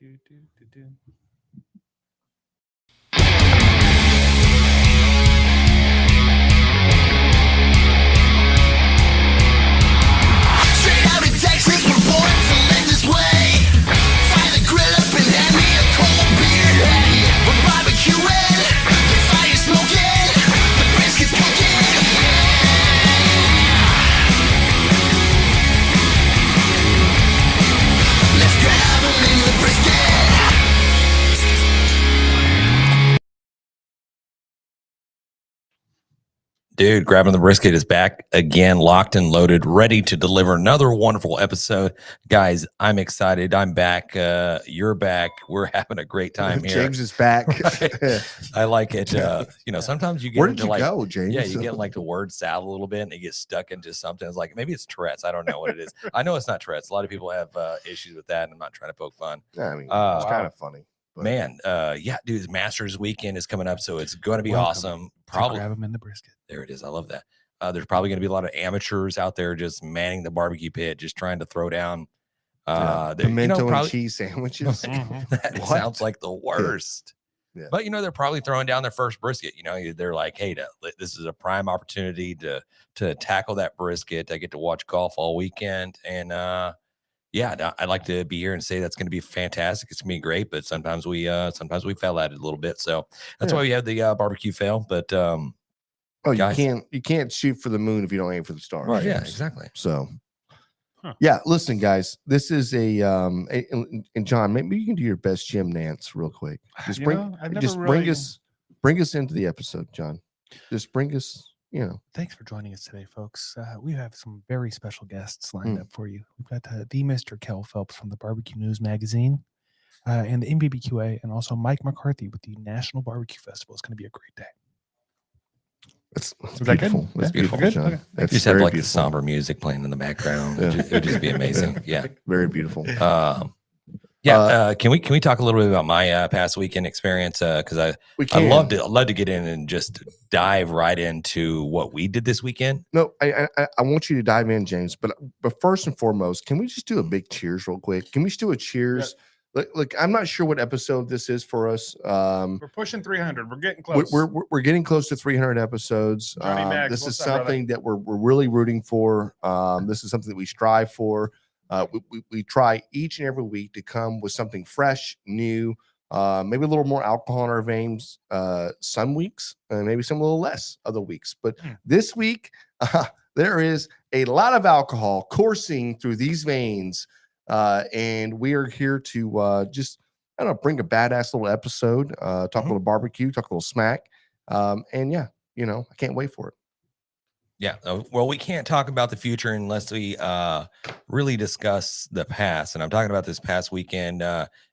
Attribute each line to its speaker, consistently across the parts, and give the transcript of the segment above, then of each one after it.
Speaker 1: Straight out of Texas, we're born to live this way. Fire the grill up and hand me a cold beer. Hey, we're barbecuing, the fire's smoking, the brisket's cooking. Let's grab 'em in the brisket.
Speaker 2: Dude, Grabbing the Brisket is back again, locked and loaded, ready to deliver another wonderful episode. Guys, I'm excited. I'm back. You're back. We're having a great time here.
Speaker 3: James is back.
Speaker 2: Right. I like it. Sometimes you get
Speaker 3: Where did
Speaker 2: into
Speaker 3: you
Speaker 2: like,
Speaker 3: go, James?
Speaker 2: yeah, you get like the word salad a little bit and it gets stuck into something. It's like, maybe it's Tourette's. I don't know what it is. I know it's not Tourette's. A lot of people have issues with that, and I'm not trying to poke fun.
Speaker 3: Yeah, I mean, it's kind of funny. But.
Speaker 2: Man, dude, Masters weekend is coming up, so it's going to be awesome.
Speaker 4: Probably grab them in the brisket.
Speaker 2: There it is. I love that. There's probably going to be a lot of amateurs out there just manning the barbecue pit, just trying to throw down
Speaker 3: pimento and cheese sandwiches.
Speaker 2: That sounds like the worst.
Speaker 3: Yeah.
Speaker 2: But they're probably throwing down their first brisket. They're like, hey, this is a prime opportunity to tackle that brisket. I get to watch golf all weekend, and I'd like to be here and say that's going to be fantastic. It's going to be great, but sometimes we fail at it a little bit. So that's why we have the barbecue fail. But guys,
Speaker 3: you can't shoot for the moon if you don't aim for the stars.
Speaker 2: Right? Yeah, exactly.
Speaker 3: So, listen, guys, this is and John, maybe you can do your best Jim Nance real quick. Just bring us into the episode, John. Just bring us.
Speaker 4: Thanks for joining us today, folks. We have some very special guests lined up for you. We've got the Mr. Kell Phelps from the Barbecue News magazine and the NBBQA, and also Mike McCarthy with the National BBQ Festival. It's going to be a great day.
Speaker 3: That's beautiful. That's beautiful, John.
Speaker 2: Okay.
Speaker 3: That's
Speaker 2: just have like
Speaker 3: beautiful.
Speaker 2: the somber music playing in the background. It would just be amazing. Yeah.
Speaker 3: Very beautiful.
Speaker 2: Can we talk a little bit about my past weekend experience? Because I love to get in and just dive right into what we did this weekend.
Speaker 3: No, I want you to dive in, James. But first and foremost, can we just do a big cheers real quick? Can we just do a cheers? Yeah. Look, I'm not sure what episode this is for us.
Speaker 4: We're pushing 300. We're getting close.
Speaker 3: We're getting close to 300 episodes. This is something that we're really rooting for. This is something that we strive for. We try each and every week to come with something fresh, new, maybe a little more alcohol in our veins some weeks, and maybe some a little less other weeks. But this week, there is a lot of alcohol coursing through these veins, and we are here to just, bring a badass little episode, talk a little barbecue, talk a little smack, and I can't wait for it.
Speaker 2: Yeah. Well, we can't talk about the future unless we really discuss the past. And I'm talking about this past weekend.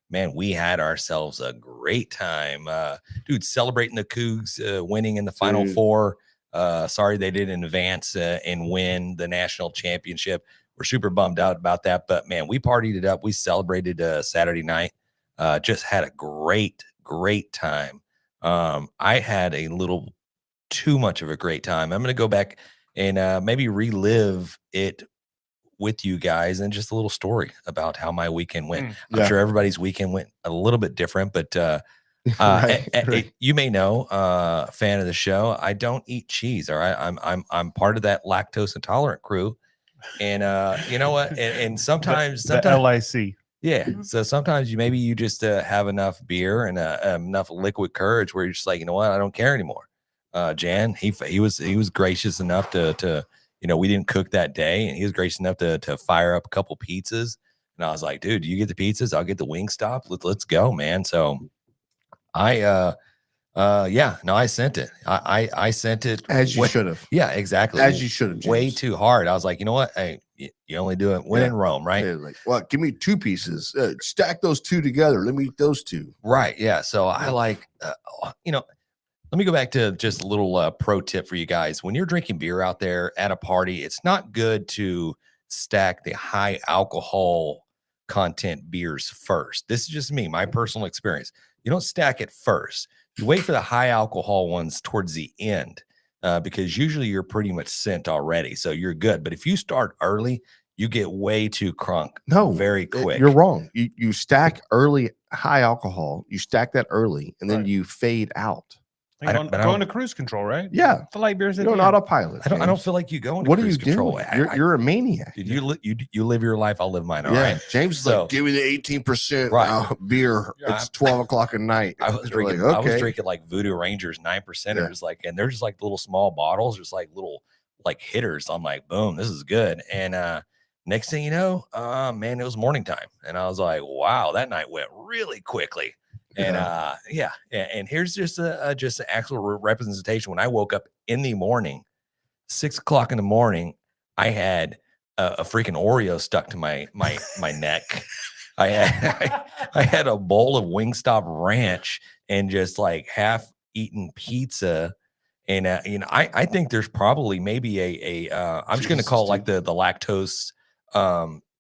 Speaker 2: Man, we had ourselves a great time. Dude, celebrating the Cougs winning in the Final Four. Sorry they didn't advance and win the national championship. We're super bummed out about that. But, man, we partied it up. We celebrated Saturday night. Just had a great time. I had a little too much of a great time. I'm going to go back and maybe relive it with you guys and just a little story about how my weekend went. I'm sure everybody's weekend went a little bit different, but right. You may know, fan of the show, I don't eat cheese. All right. I'm part of that lactose intolerant crew. And you know what? And sometimes
Speaker 4: the LIC.
Speaker 2: Yeah. So sometimes you just have enough beer and enough liquid courage where you're just like, you know what? I don't care anymore. Jan, he was gracious enough to we didn't cook that day, and he was gracious enough to fire up a couple pizzas. And I was like, dude, you get the pizzas, I'll get the Wingstop. Let's go, man. So I sent it. I sent it
Speaker 3: as you should have.
Speaker 2: Yeah, exactly.
Speaker 3: As you should have.
Speaker 2: Way too hard. I was like, you know what? Hey, you only do it when in Rome, right?
Speaker 3: Yeah, like, well, give me 2 pieces. Stack those 2 together. Let me eat those 2.
Speaker 2: Right. Yeah. So I like, let me go back to just a little pro tip for you guys. When you're drinking beer out there at a party, it's not good to stack the high alcohol content beers first. This is just me, my personal experience. You don't stack it first. You wait for the high alcohol ones towards the end because usually you're pretty much sent already. So you're good. But if you start early, you get way too crunk.
Speaker 3: No,
Speaker 2: very quick.
Speaker 3: You're wrong. You stack early high alcohol. You stack that early, and then you fade out.
Speaker 4: Go into cruise control, right?
Speaker 3: Yeah,
Speaker 4: the light beers.
Speaker 3: You're on autopilot.
Speaker 2: I don't feel like you go into
Speaker 3: What are
Speaker 2: cruise
Speaker 3: you
Speaker 2: control.
Speaker 3: doing? You're a maniac.
Speaker 2: Dude, you live your life. I'll live mine. All right.
Speaker 3: James is like, give me the 18% beer.
Speaker 2: Yeah,
Speaker 3: it's 12 o'clock at night.
Speaker 2: I was drinking.
Speaker 3: Like,
Speaker 2: I was drinking like Voodoo Rangers 9%ers, like, and they're just like little small bottles, just like little like hitters. I'm like, boom, this is good. And next thing you know, man, it was morning time, and I was like, wow, that night went really quickly. And and here's just an actual representation. When I woke up in the morning, 6 o'clock in the morning, I had a freaking Oreo stuck to my neck. I had a bowl of Wingstop Ranch and just like half eaten pizza. And I think there's probably maybe I'm just gonna call it like the lactose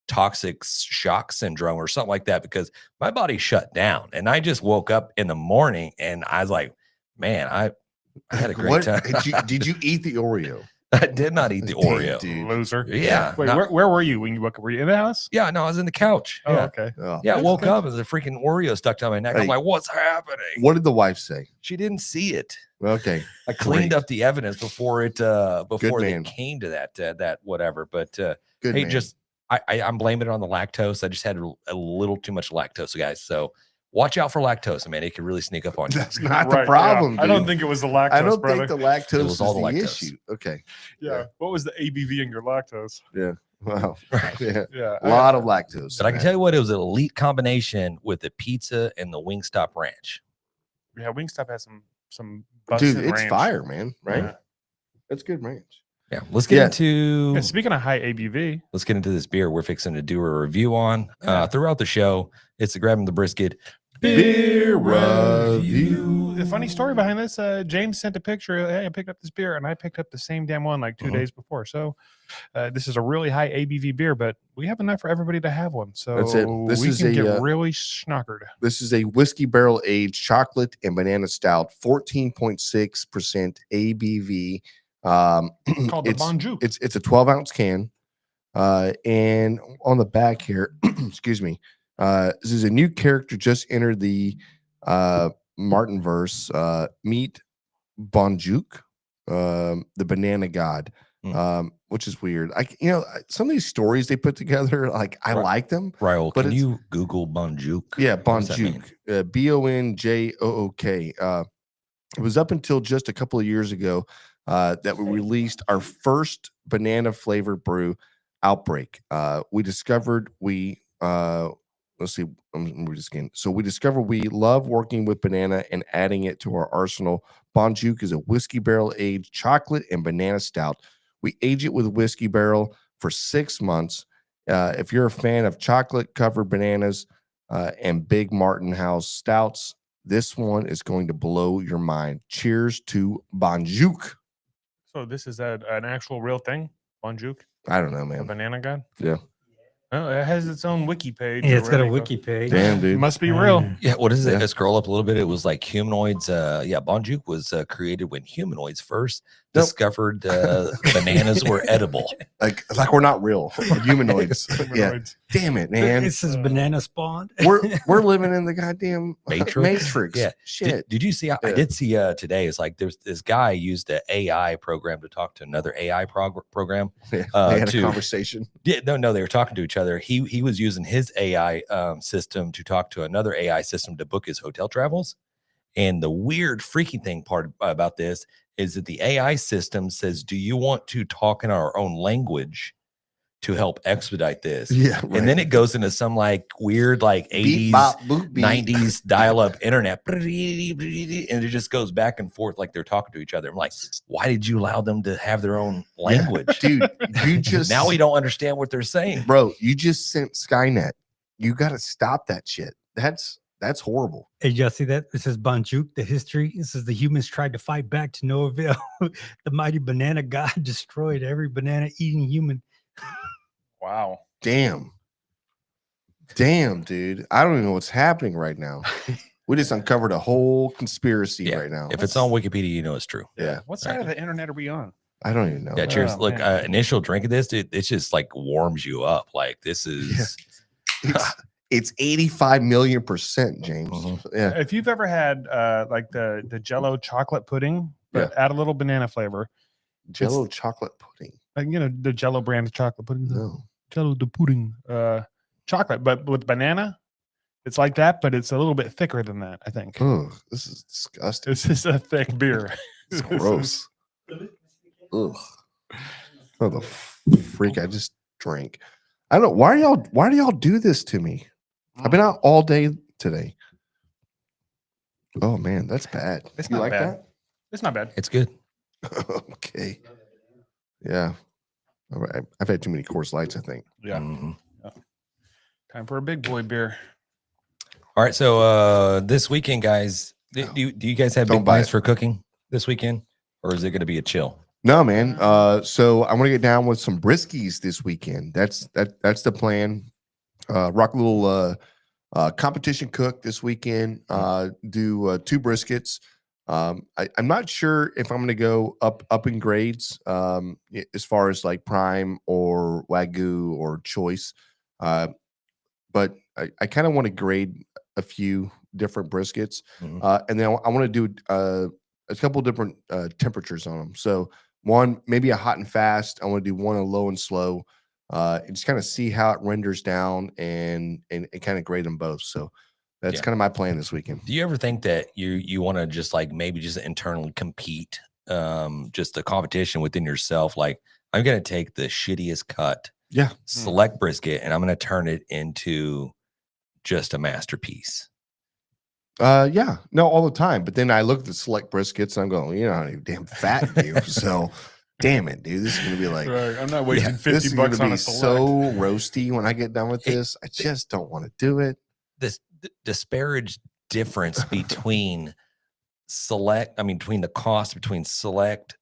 Speaker 2: toxic shock syndrome or something like that, because my body shut down, and I just woke up in the morning and I was like, man, I had a great time.
Speaker 3: Did you eat the Oreo?
Speaker 2: I did not eat the Oreo.
Speaker 3: Dude.
Speaker 4: Loser.
Speaker 2: Yeah.
Speaker 4: Wait, where were you when you woke up? Were you in the house?
Speaker 2: Yeah, no, I was in the couch.
Speaker 4: Oh,
Speaker 2: Yeah.
Speaker 4: okay.
Speaker 3: Oh.
Speaker 2: Yeah, I woke up as a freaking Oreo stuck to my neck.
Speaker 3: Hey.
Speaker 2: I'm like, what's happening?
Speaker 3: What did the wife say?
Speaker 2: She didn't see it.
Speaker 3: Okay.
Speaker 2: I cleaned up the evidence before it
Speaker 3: man.
Speaker 2: came to that whatever. But
Speaker 3: Good
Speaker 2: hey,
Speaker 3: man.
Speaker 2: just I'm blaming it on the lactose. I just had a little too much lactose, guys. So watch out for lactose, man. It can really sneak up on you.
Speaker 3: That's not the problem.
Speaker 4: Yeah. I don't think it was the lactose.
Speaker 3: I don't
Speaker 4: brother.
Speaker 3: think the lactose
Speaker 2: was
Speaker 3: is
Speaker 2: all
Speaker 3: the
Speaker 2: the lactose.
Speaker 3: issue. Okay.
Speaker 4: Yeah. What was the ABV in your lactose?
Speaker 3: Yeah. Wow.
Speaker 2: Right.
Speaker 3: Yeah.
Speaker 4: Yeah.
Speaker 3: A lot of lactose.
Speaker 2: But I can tell you what, it was an elite combination with the pizza and the Wingstop Ranch.
Speaker 4: Yeah, Wingstop has some
Speaker 3: Dude,
Speaker 4: busted
Speaker 3: it's
Speaker 4: ranch.
Speaker 3: fire, man. Right?
Speaker 4: Yeah.
Speaker 3: That's good ranch.
Speaker 2: Yeah, let's get into
Speaker 4: And speaking of high ABV,
Speaker 2: let's get into this beer we're fixing to do a review on
Speaker 4: Yeah.
Speaker 2: throughout the show. It's the Grabbing the Brisket
Speaker 3: Beer review.
Speaker 4: The funny story behind this, James sent a picture. Hey, I picked up this beer, and I picked up the same damn one like 2 days before. So this is a really high ABV beer, but we have enough for everybody to have one. So
Speaker 3: That's it. This
Speaker 4: we
Speaker 3: is
Speaker 4: can
Speaker 3: a,
Speaker 4: get really schnockered.
Speaker 3: This is a whiskey barrel aged chocolate and banana stout, 14.6% ABV.
Speaker 4: Called the Bonjour.
Speaker 3: It's a 12-ounce can. And on the back here, excuse me, this is a new character just entered the Martinverse. Meet Bonjuk, the banana god, which is weird. Some of these stories they put together, like I like them.
Speaker 2: Raul,
Speaker 3: But
Speaker 2: can
Speaker 3: it's-
Speaker 2: you Google Bonjouk?
Speaker 3: Yeah,
Speaker 2: What does that mean?
Speaker 3: Bonjuk, Bonjook. It was up until just a couple of years ago that we released our first banana flavored brew, Outbreak. We discovered let's see, I'm read this again. So we discovered we love working with banana and adding it to our arsenal. Bonjouk is a whiskey barrel aged chocolate and banana stout. We age it with whiskey barrel for 6 months. If you're a fan of chocolate covered bananas and Big Martin House stouts, this one is going to blow your mind. Cheers to Bonjouk.
Speaker 4: So this is an actual real thing, Bonjour,
Speaker 3: I don't know,
Speaker 4: the
Speaker 3: man.
Speaker 4: banana god.
Speaker 3: Yeah.
Speaker 4: Oh, it has its own wiki page.
Speaker 5: Yeah,
Speaker 4: or
Speaker 5: it's got a
Speaker 4: wherever you go.
Speaker 5: wiki page.
Speaker 3: Damn,
Speaker 4: It
Speaker 3: dude.
Speaker 4: must be real.
Speaker 2: Yeah, what is it?
Speaker 3: Yeah.
Speaker 2: Let's scroll up a little bit. It was like humanoids. Bonjouk was created when humanoids first
Speaker 3: Nope.
Speaker 2: discovered bananas were edible.
Speaker 3: Like we're not real. We're humanoids. Yeah.
Speaker 4: Humanoids.
Speaker 3: Damn it, man.
Speaker 5: It says banana spawned.
Speaker 3: We're living in the goddamn
Speaker 2: Matrix? Yeah.
Speaker 3: Shit.
Speaker 2: Did you see? I
Speaker 3: Yeah.
Speaker 2: did see today. It's like there's this guy used an AI program to talk to another AI program.
Speaker 3: Yeah,
Speaker 2: Uh,
Speaker 3: they had a
Speaker 2: to-
Speaker 3: conversation.
Speaker 2: Yeah, no, they were talking to each other. He was using his AI system to talk to another AI system to book his hotel travels. And the weird freaking thing part about this is that the AI system says, "Do you want to talk in our own language to help expedite this?"
Speaker 3: Yeah.
Speaker 2: And then it goes into some like weird like 80s,
Speaker 3: Beep, bop, boop, beep.
Speaker 2: 90s dial-up internet, and it just goes back and forth like they're talking to each other. I'm like, why did you allow them to have their own language?
Speaker 3: Dude, you just
Speaker 2: Now we don't understand what they're saying.
Speaker 3: bro, you just sent Skynet. You got to stop that shit. That's horrible.
Speaker 5: Hey, y'all see that? It says Bonjouk, the history. It says the humans tried to fight back to no avail. The mighty banana god destroyed every banana eating human.
Speaker 4: Wow.
Speaker 3: Damn, dude. I don't even know what's happening right now. We just uncovered a whole conspiracy
Speaker 2: Yeah,
Speaker 3: right now.
Speaker 2: If it's on Wikipedia, you know it's true.
Speaker 3: Yeah.
Speaker 4: What side of the internet are we on?
Speaker 3: I don't even know.
Speaker 2: Yeah, cheers.
Speaker 4: Oh,
Speaker 2: Look,
Speaker 4: man.
Speaker 2: initial drink of this, dude, it's just like warms you up. Like this is
Speaker 3: It's 85 million%, James.
Speaker 2: Mhm.
Speaker 3: Yeah.
Speaker 4: If you've ever had like the Jello chocolate pudding, but add a little banana flavor,
Speaker 3: Jello chocolate pudding.
Speaker 4: like the Jello brand of chocolate pudding.
Speaker 3: No.
Speaker 4: Jello the pudding, chocolate, but with banana. It's like that, but it's a little bit thicker than that, I think.
Speaker 3: Ugh, this is disgusting.
Speaker 4: This is a thick beer.
Speaker 3: It's gross. Ugh. Oh, the freak I just drank. I don't know. Why do y'all do this to me? I've been out all day today. Oh man, that's bad.
Speaker 4: It's
Speaker 3: You
Speaker 4: not
Speaker 3: like
Speaker 4: bad. It's not bad.
Speaker 2: it's good.
Speaker 3: that? Okay. Yeah. All right. I've had too many Coors Lights, I think.
Speaker 4: Yeah.
Speaker 2: Mhm.
Speaker 4: Time for a big boy beer.
Speaker 2: All right, so this weekend, guys, do you guys have
Speaker 3: Don't
Speaker 2: big
Speaker 3: buy
Speaker 2: plans
Speaker 3: it.
Speaker 2: for cooking this weekend, or is it going to be a chill?
Speaker 3: No, man. So I'm gonna get down with some briskies this weekend. That's the plan. Rock a little competition cook this weekend. Do 2 briskets. I'm not sure if I'm gonna go up in grades as far as like prime or wagyu or choice. But I kind of want to grade a few different briskets,
Speaker 2: Mhm.
Speaker 3: and then I want to do a couple different temperatures on them. So one maybe a hot and fast. I want to do one a low and slow, and just kind of see how it renders down and kind of grade them both. So that's
Speaker 2: Yeah.
Speaker 3: kind of my plan this weekend.
Speaker 2: Do you ever think that you want to just like maybe just internally compete, just a competition within yourself? Like I'm going to take the shittiest cut,
Speaker 3: Yeah.
Speaker 2: select brisket, and I'm going to turn it into just a masterpiece.
Speaker 3: Yeah, no, all the time. But then I look at the select briskets and I'm going, you know how damn fat you. So, damn it, dude, this is gonna be like,
Speaker 4: Right. I'm not wasting
Speaker 3: this is
Speaker 4: 50
Speaker 3: gonna
Speaker 4: bucks on
Speaker 3: be
Speaker 4: a select.
Speaker 3: so roasty when I get done with this. I just don't want to do it.
Speaker 2: This disparage difference between between the cost between select,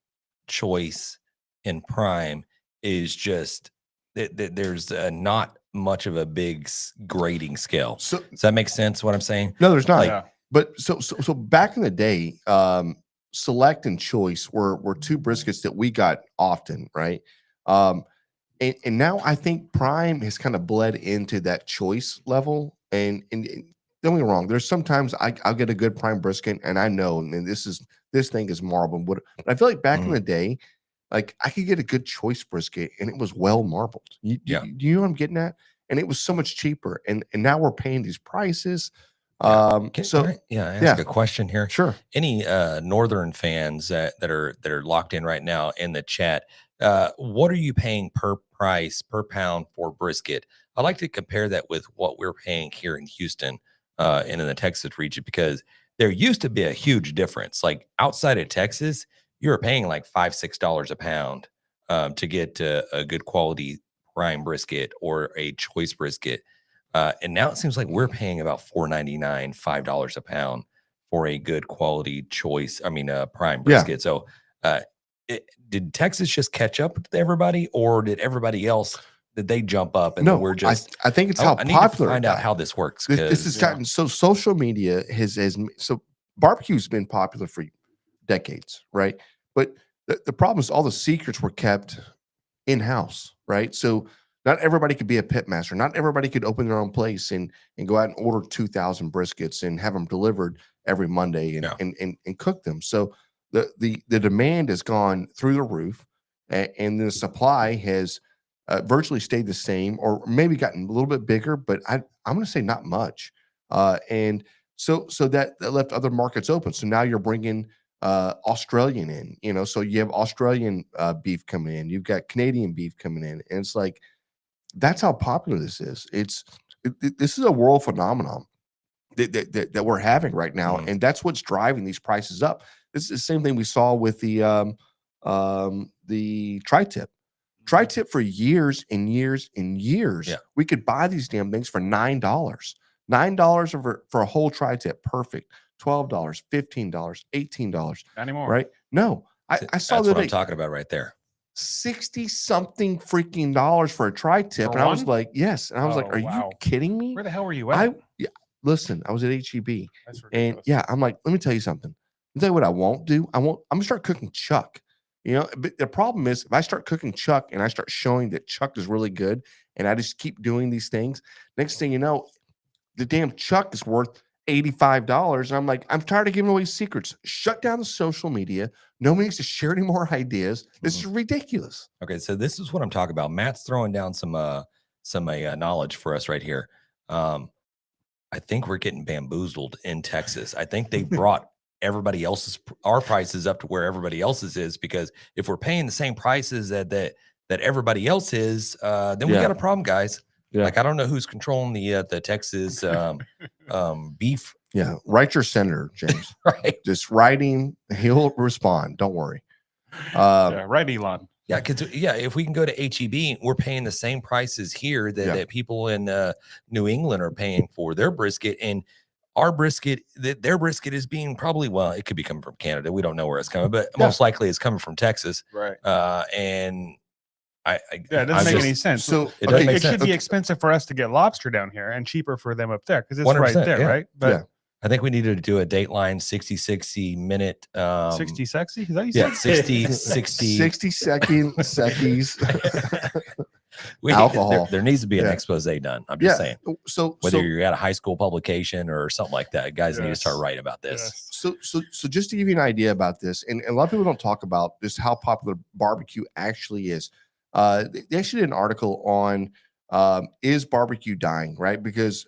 Speaker 2: choice, and prime is just there's not much of a big grading scale.
Speaker 3: So
Speaker 2: Does that make sense? What I'm saying?
Speaker 3: no, there's not.
Speaker 4: Yeah.
Speaker 3: But so back in the day, select and choice were 2 briskets that we got often, right? And now I think prime has kind of bled into that choice level. And don't get me wrong, there's sometimes I'll get a good prime brisket, and I know, and this thing is marbled. But I feel like back in the day, like I could get a good choice brisket, and it was well marbled. You know what I'm getting at? And it was so much cheaper. And now we're paying these prices.
Speaker 2: Can I ask a question here?
Speaker 3: Sure.
Speaker 2: Any northern fans that are locked in right now in the chat, what are you paying per pound for brisket? I like to compare that with what we're paying here in Houston and in the Texas region, because there used to be a huge difference. Like outside of Texas, you were paying like $5-6 a pound to get a good quality prime brisket or a choice brisket. And now it seems like we're paying about $4.99, $5 a pound for a good quality choice. Prime brisket. So did Texas just catch up to everybody, or did everybody else, did they jump up? And
Speaker 3: No,
Speaker 2: we're just,
Speaker 3: I think it's how
Speaker 2: I need
Speaker 3: popular
Speaker 2: to find
Speaker 3: it
Speaker 2: out
Speaker 3: got.
Speaker 2: how this works.
Speaker 3: This has gotten so social media has so barbecue's been popular for decades, right? But the problem is all the secrets were kept in-house, right? So not everybody could be a pitmaster. Not everybody could open their own place and go out and order 2,000 briskets and have them delivered every Monday and cook them. So the demand has gone through the roof, and the supply has virtually stayed the same, or maybe gotten a little bit bigger, but I'm going to say not much. And so that left other markets open. So now you're bringing Australian in, so you have Australian beef coming in, you've got Canadian beef coming in, and it's like, that's how popular this is. This is a world phenomenon that we're having right now, and that's what's driving these prices up. This is the same thing we saw with the tri-tip. Tri-tip for years and years and years.
Speaker 2: Yeah.
Speaker 3: We could buy these damn things for $9. $9 for a whole tri-tip, perfect. $12, $15, $18.
Speaker 4: Not anymore.
Speaker 3: Right? No, I saw
Speaker 2: that's
Speaker 3: that
Speaker 2: what I'm talking about right there.
Speaker 3: 60 something freaking dollars for a tri-tip.
Speaker 4: For
Speaker 3: And I was
Speaker 4: one?
Speaker 3: like, yes. And I was like,
Speaker 4: Oh,
Speaker 3: are
Speaker 4: wow.
Speaker 3: you kidding me?
Speaker 4: Where the hell were you at?
Speaker 3: Listen, I was at HEB.
Speaker 4: That's
Speaker 3: And
Speaker 4: ridiculous.
Speaker 3: yeah, I'm like, let me tell you something. Let me tell you what I won't do. I'm gonna start cooking chuck. You know, but the problem is if I start cooking chuck and I start showing that chuck is really good and I just keep doing these things, next thing you know, the damn chuck is worth $85. And I'm like, I'm tired of giving away secrets. Shut down the social media. Nobody needs to share any more ideas. This is ridiculous.
Speaker 2: Okay, so this is what I'm talking about. Matt's throwing down some knowledge for us right here. I think we're getting bamboozled in Texas. I think they brought everybody else's our prices up to where everybody else's is, because if we're paying the same prices that everybody else is, then we got a problem, guys.
Speaker 3: Yeah.
Speaker 2: Like, I don't know who's controlling the Texas beef.
Speaker 3: Yeah, write your senator, James.
Speaker 2: Right.
Speaker 3: Just writing, he'll respond. Don't worry.
Speaker 6: Right, Elon.
Speaker 2: Yeah, because if we can go to HEB, we're paying the same prices here that people in New England are paying for their brisket, and our brisket, their brisket is being probably, well, it could be coming from Canada. We don't know where it's coming, but most likely it's coming from Texas.
Speaker 6: Right.
Speaker 2: And
Speaker 6: it doesn't make any sense.
Speaker 3: So
Speaker 6: it should be expensive for us to get lobster down here and cheaper for them up there because it's right there, right? But
Speaker 2: I think we needed to do a Dateline 60 minute
Speaker 6: 60 sexy? Is that you said?
Speaker 2: 60
Speaker 3: second seckies.
Speaker 2: Alcohol. There needs to be an expose done. I'm just saying.
Speaker 3: So
Speaker 2: whether you're at a high school publication or something like that, guys need to start writing about this.
Speaker 3: So just to give you an idea about this, and a lot of people don't talk about just how popular barbecue actually is. They actually did an article on is barbecue dying, right? Because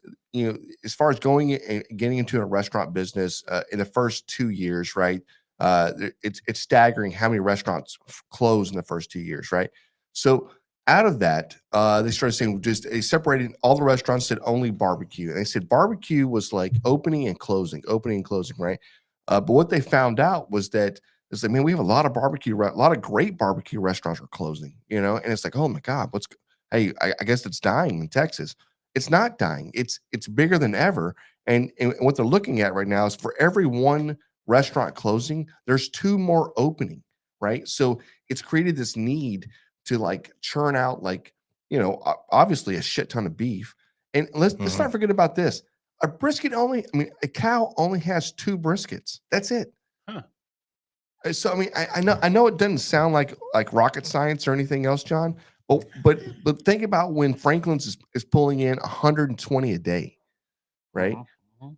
Speaker 3: as far as going and getting into a restaurant business in the first 2 years, right? It's staggering how many restaurants close in the first 2 years, right? So out of that, they started saying they separated all the restaurants, said only barbecue. And they said barbecue was like opening and closing, right? But what they found out was that it's like, man, we have a lot of a lot of great barbecue restaurants are closing, and it's like, oh my God, I guess it's dying in Texas. It's not dying. It's bigger than ever. And what they're looking at right now is for every one restaurant closing, there's 2 more opening, right? So it's created this need to like churn out obviously a shit ton of beef. And let's not forget about this. A cow only has 2 briskets. That's it.
Speaker 6: Huh.
Speaker 3: So I know it doesn't sound like rocket science or anything else, John. But think about when Franklin's is pulling in 120 a day, right?
Speaker 6: Mm-hmm.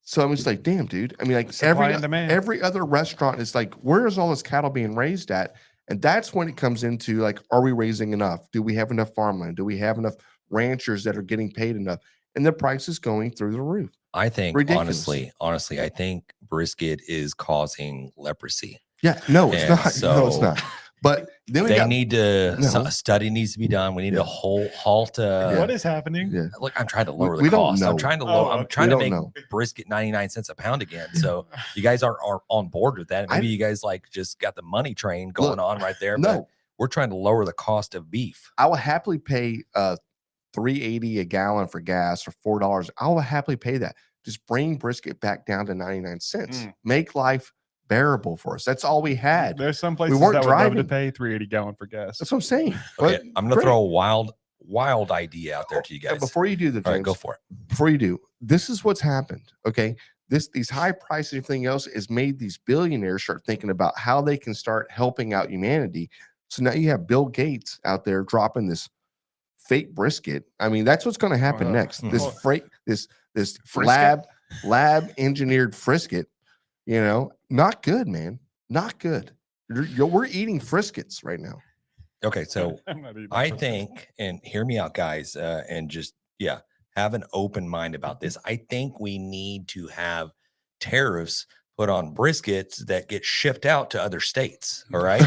Speaker 3: So it's like, damn, dude. Every other restaurant is like, where is all this cattle being raised at? And that's when it comes into like, are we raising enough? Do we have enough farmland? Do we have enough ranchers that are getting paid enough? And the price is going through the roof.
Speaker 2: I think
Speaker 3: Ridiculous.
Speaker 2: honestly, I think brisket is causing leprosy.
Speaker 3: Yeah, no, it's not.
Speaker 2: So
Speaker 3: no, it's not. But then
Speaker 2: a study needs to be done. We need to halt.
Speaker 6: What is happening?
Speaker 3: Yeah.
Speaker 2: Look, I'm trying to lower the cost. I'm trying to lower. I'm trying to make brisket 99 cents a pound again. So you guys are on board with that. Maybe you guys just got the money train going on right there.
Speaker 3: No,
Speaker 2: but we're trying to lower the cost of beef.
Speaker 3: I will happily pay $3.80 a gallon for gas or $4. I will happily pay that. Just bring brisket back down to 99 cents. Make life bearable for us. That's all we had.
Speaker 6: There's some places
Speaker 3: that
Speaker 6: would love to pay $3.80 gallon for gas.
Speaker 3: That's what I'm saying.
Speaker 2: Okay, I'm going to throw a wild idea out there to you guys.
Speaker 3: Before you do the
Speaker 2: James, go for it.
Speaker 3: Before you do, this is what's happened. Okay. These high prices and everything else has made these billionaires start thinking about how they can start helping out humanity. So now you have Bill Gates out there dropping this fake brisket. I mean, that's what's going to happen next. This lab engineered brisket, not good, man. Not good. We're eating friskets right now.
Speaker 2: Okay, so I think, and hear me out, guys, and just have an open mind about this. I think we need to have tariffs put on briskets that get shipped out to other states. All right.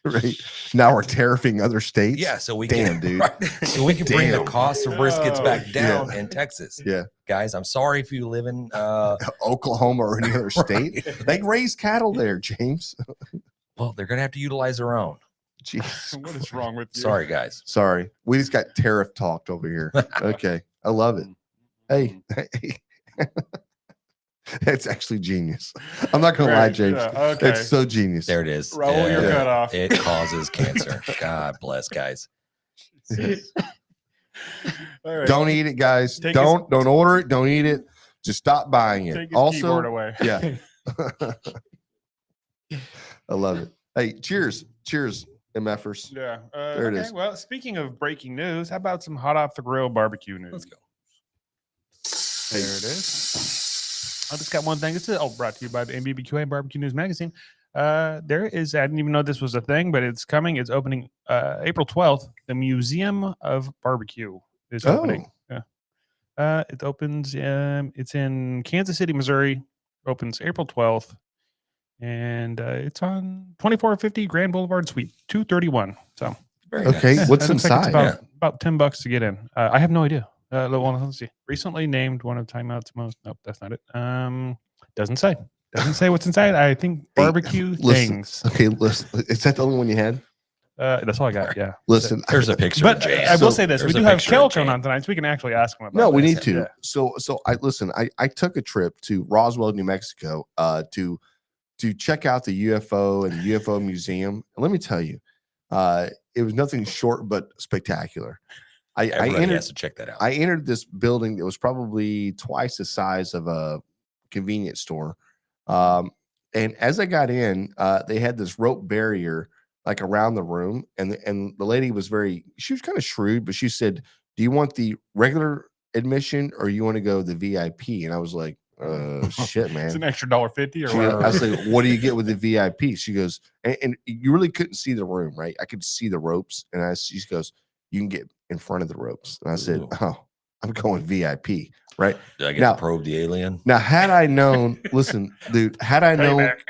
Speaker 3: right. Now we're tariffing other states.
Speaker 2: Yeah. So we
Speaker 3: can,
Speaker 2: dude. So we can bring the cost of briskets back down in Texas.
Speaker 3: Yeah.
Speaker 2: Guys, I'm sorry if you live in
Speaker 3: Oklahoma or any other state. They raise cattle there, James.
Speaker 2: Well, they're going to have to utilize their own.
Speaker 3: Jeez.
Speaker 6: What is wrong with you?
Speaker 2: Sorry, guys.
Speaker 3: Sorry. We just got tariff talked over here. Okay. I love it. Hey. It's actually genius. I'm not gonna lie, James.
Speaker 6: Okay.
Speaker 3: It's so genius.
Speaker 2: There it is.
Speaker 6: Roll your cut off.
Speaker 2: It causes cancer. God bless, guys.
Speaker 3: All right. Don't eat it, guys. Don't order it. Don't eat it. Just stop buying it.
Speaker 6: Take his
Speaker 3: also,
Speaker 6: keyboard away.
Speaker 3: Yeah. I love it. Hey, cheers, MFers.
Speaker 6: Yeah.
Speaker 3: There it
Speaker 6: okay.
Speaker 3: is.
Speaker 6: Well, speaking of breaking news, how about some hot off the grill barbecue news?
Speaker 2: Let's go.
Speaker 6: There it is. I just got one thing. This is brought to you by the NBBQA Barbecue News Magazine. There is, I didn't even know this was a thing, but it's coming. It's opening April 12th. The Museum of Barbecue is opening. Yeah. It opens, it's in Kansas City, Missouri. Opens April 12th. And it's on 2450 Grand Boulevard Suite 231. So,
Speaker 3: okay,
Speaker 2: nice.
Speaker 3: what's
Speaker 6: it looks like
Speaker 3: inside?
Speaker 6: it's about $10 to get in. I have no idea. Let's see. Recently named one of Time Out's most. Nope, that's not it. Doesn't say. Doesn't say what's inside. I think barbecue things.
Speaker 3: Okay, listen. Is that the only one you had?
Speaker 6: That's all I got. Yeah.
Speaker 3: Listen,
Speaker 2: There's a picture.
Speaker 6: But
Speaker 2: of Jay.
Speaker 6: I will say this: we
Speaker 2: There's
Speaker 6: do
Speaker 2: a
Speaker 6: have
Speaker 2: picture
Speaker 6: Kell
Speaker 2: of
Speaker 6: coming
Speaker 2: Jay.
Speaker 6: on tonight, so we can actually ask him about.
Speaker 3: no, we
Speaker 6: this.
Speaker 3: need to.
Speaker 6: Yeah.
Speaker 3: So I took a trip to Roswell, New Mexico, to check out the UFO and the UFO museum. And let me tell you, it was nothing short but spectacular. I
Speaker 2: Everybody has to check that out.
Speaker 3: I entered this building that was probably twice the size of a convenience store. And as I got in, they had this rope barrier like around the room. And the lady was she was kind of shrewd, but she said, "Do you want the regular admission or you want to go the VIP?" And I was like, shit, man.
Speaker 6: It's an extra $1.50 or
Speaker 3: I
Speaker 6: whatever.
Speaker 3: was like, "What do you get with the VIP?" She goes, and you really couldn't see the room, right? I could see the ropes. And she goes, "You can get in front of the ropes." And I said,
Speaker 2: Ooh.
Speaker 3: "Oh, I'm going VIP, right?"
Speaker 2: Did I get
Speaker 3: Now-
Speaker 2: to probe the alien?
Speaker 3: Now, had I known, listen, dude, had I known
Speaker 6: Payback.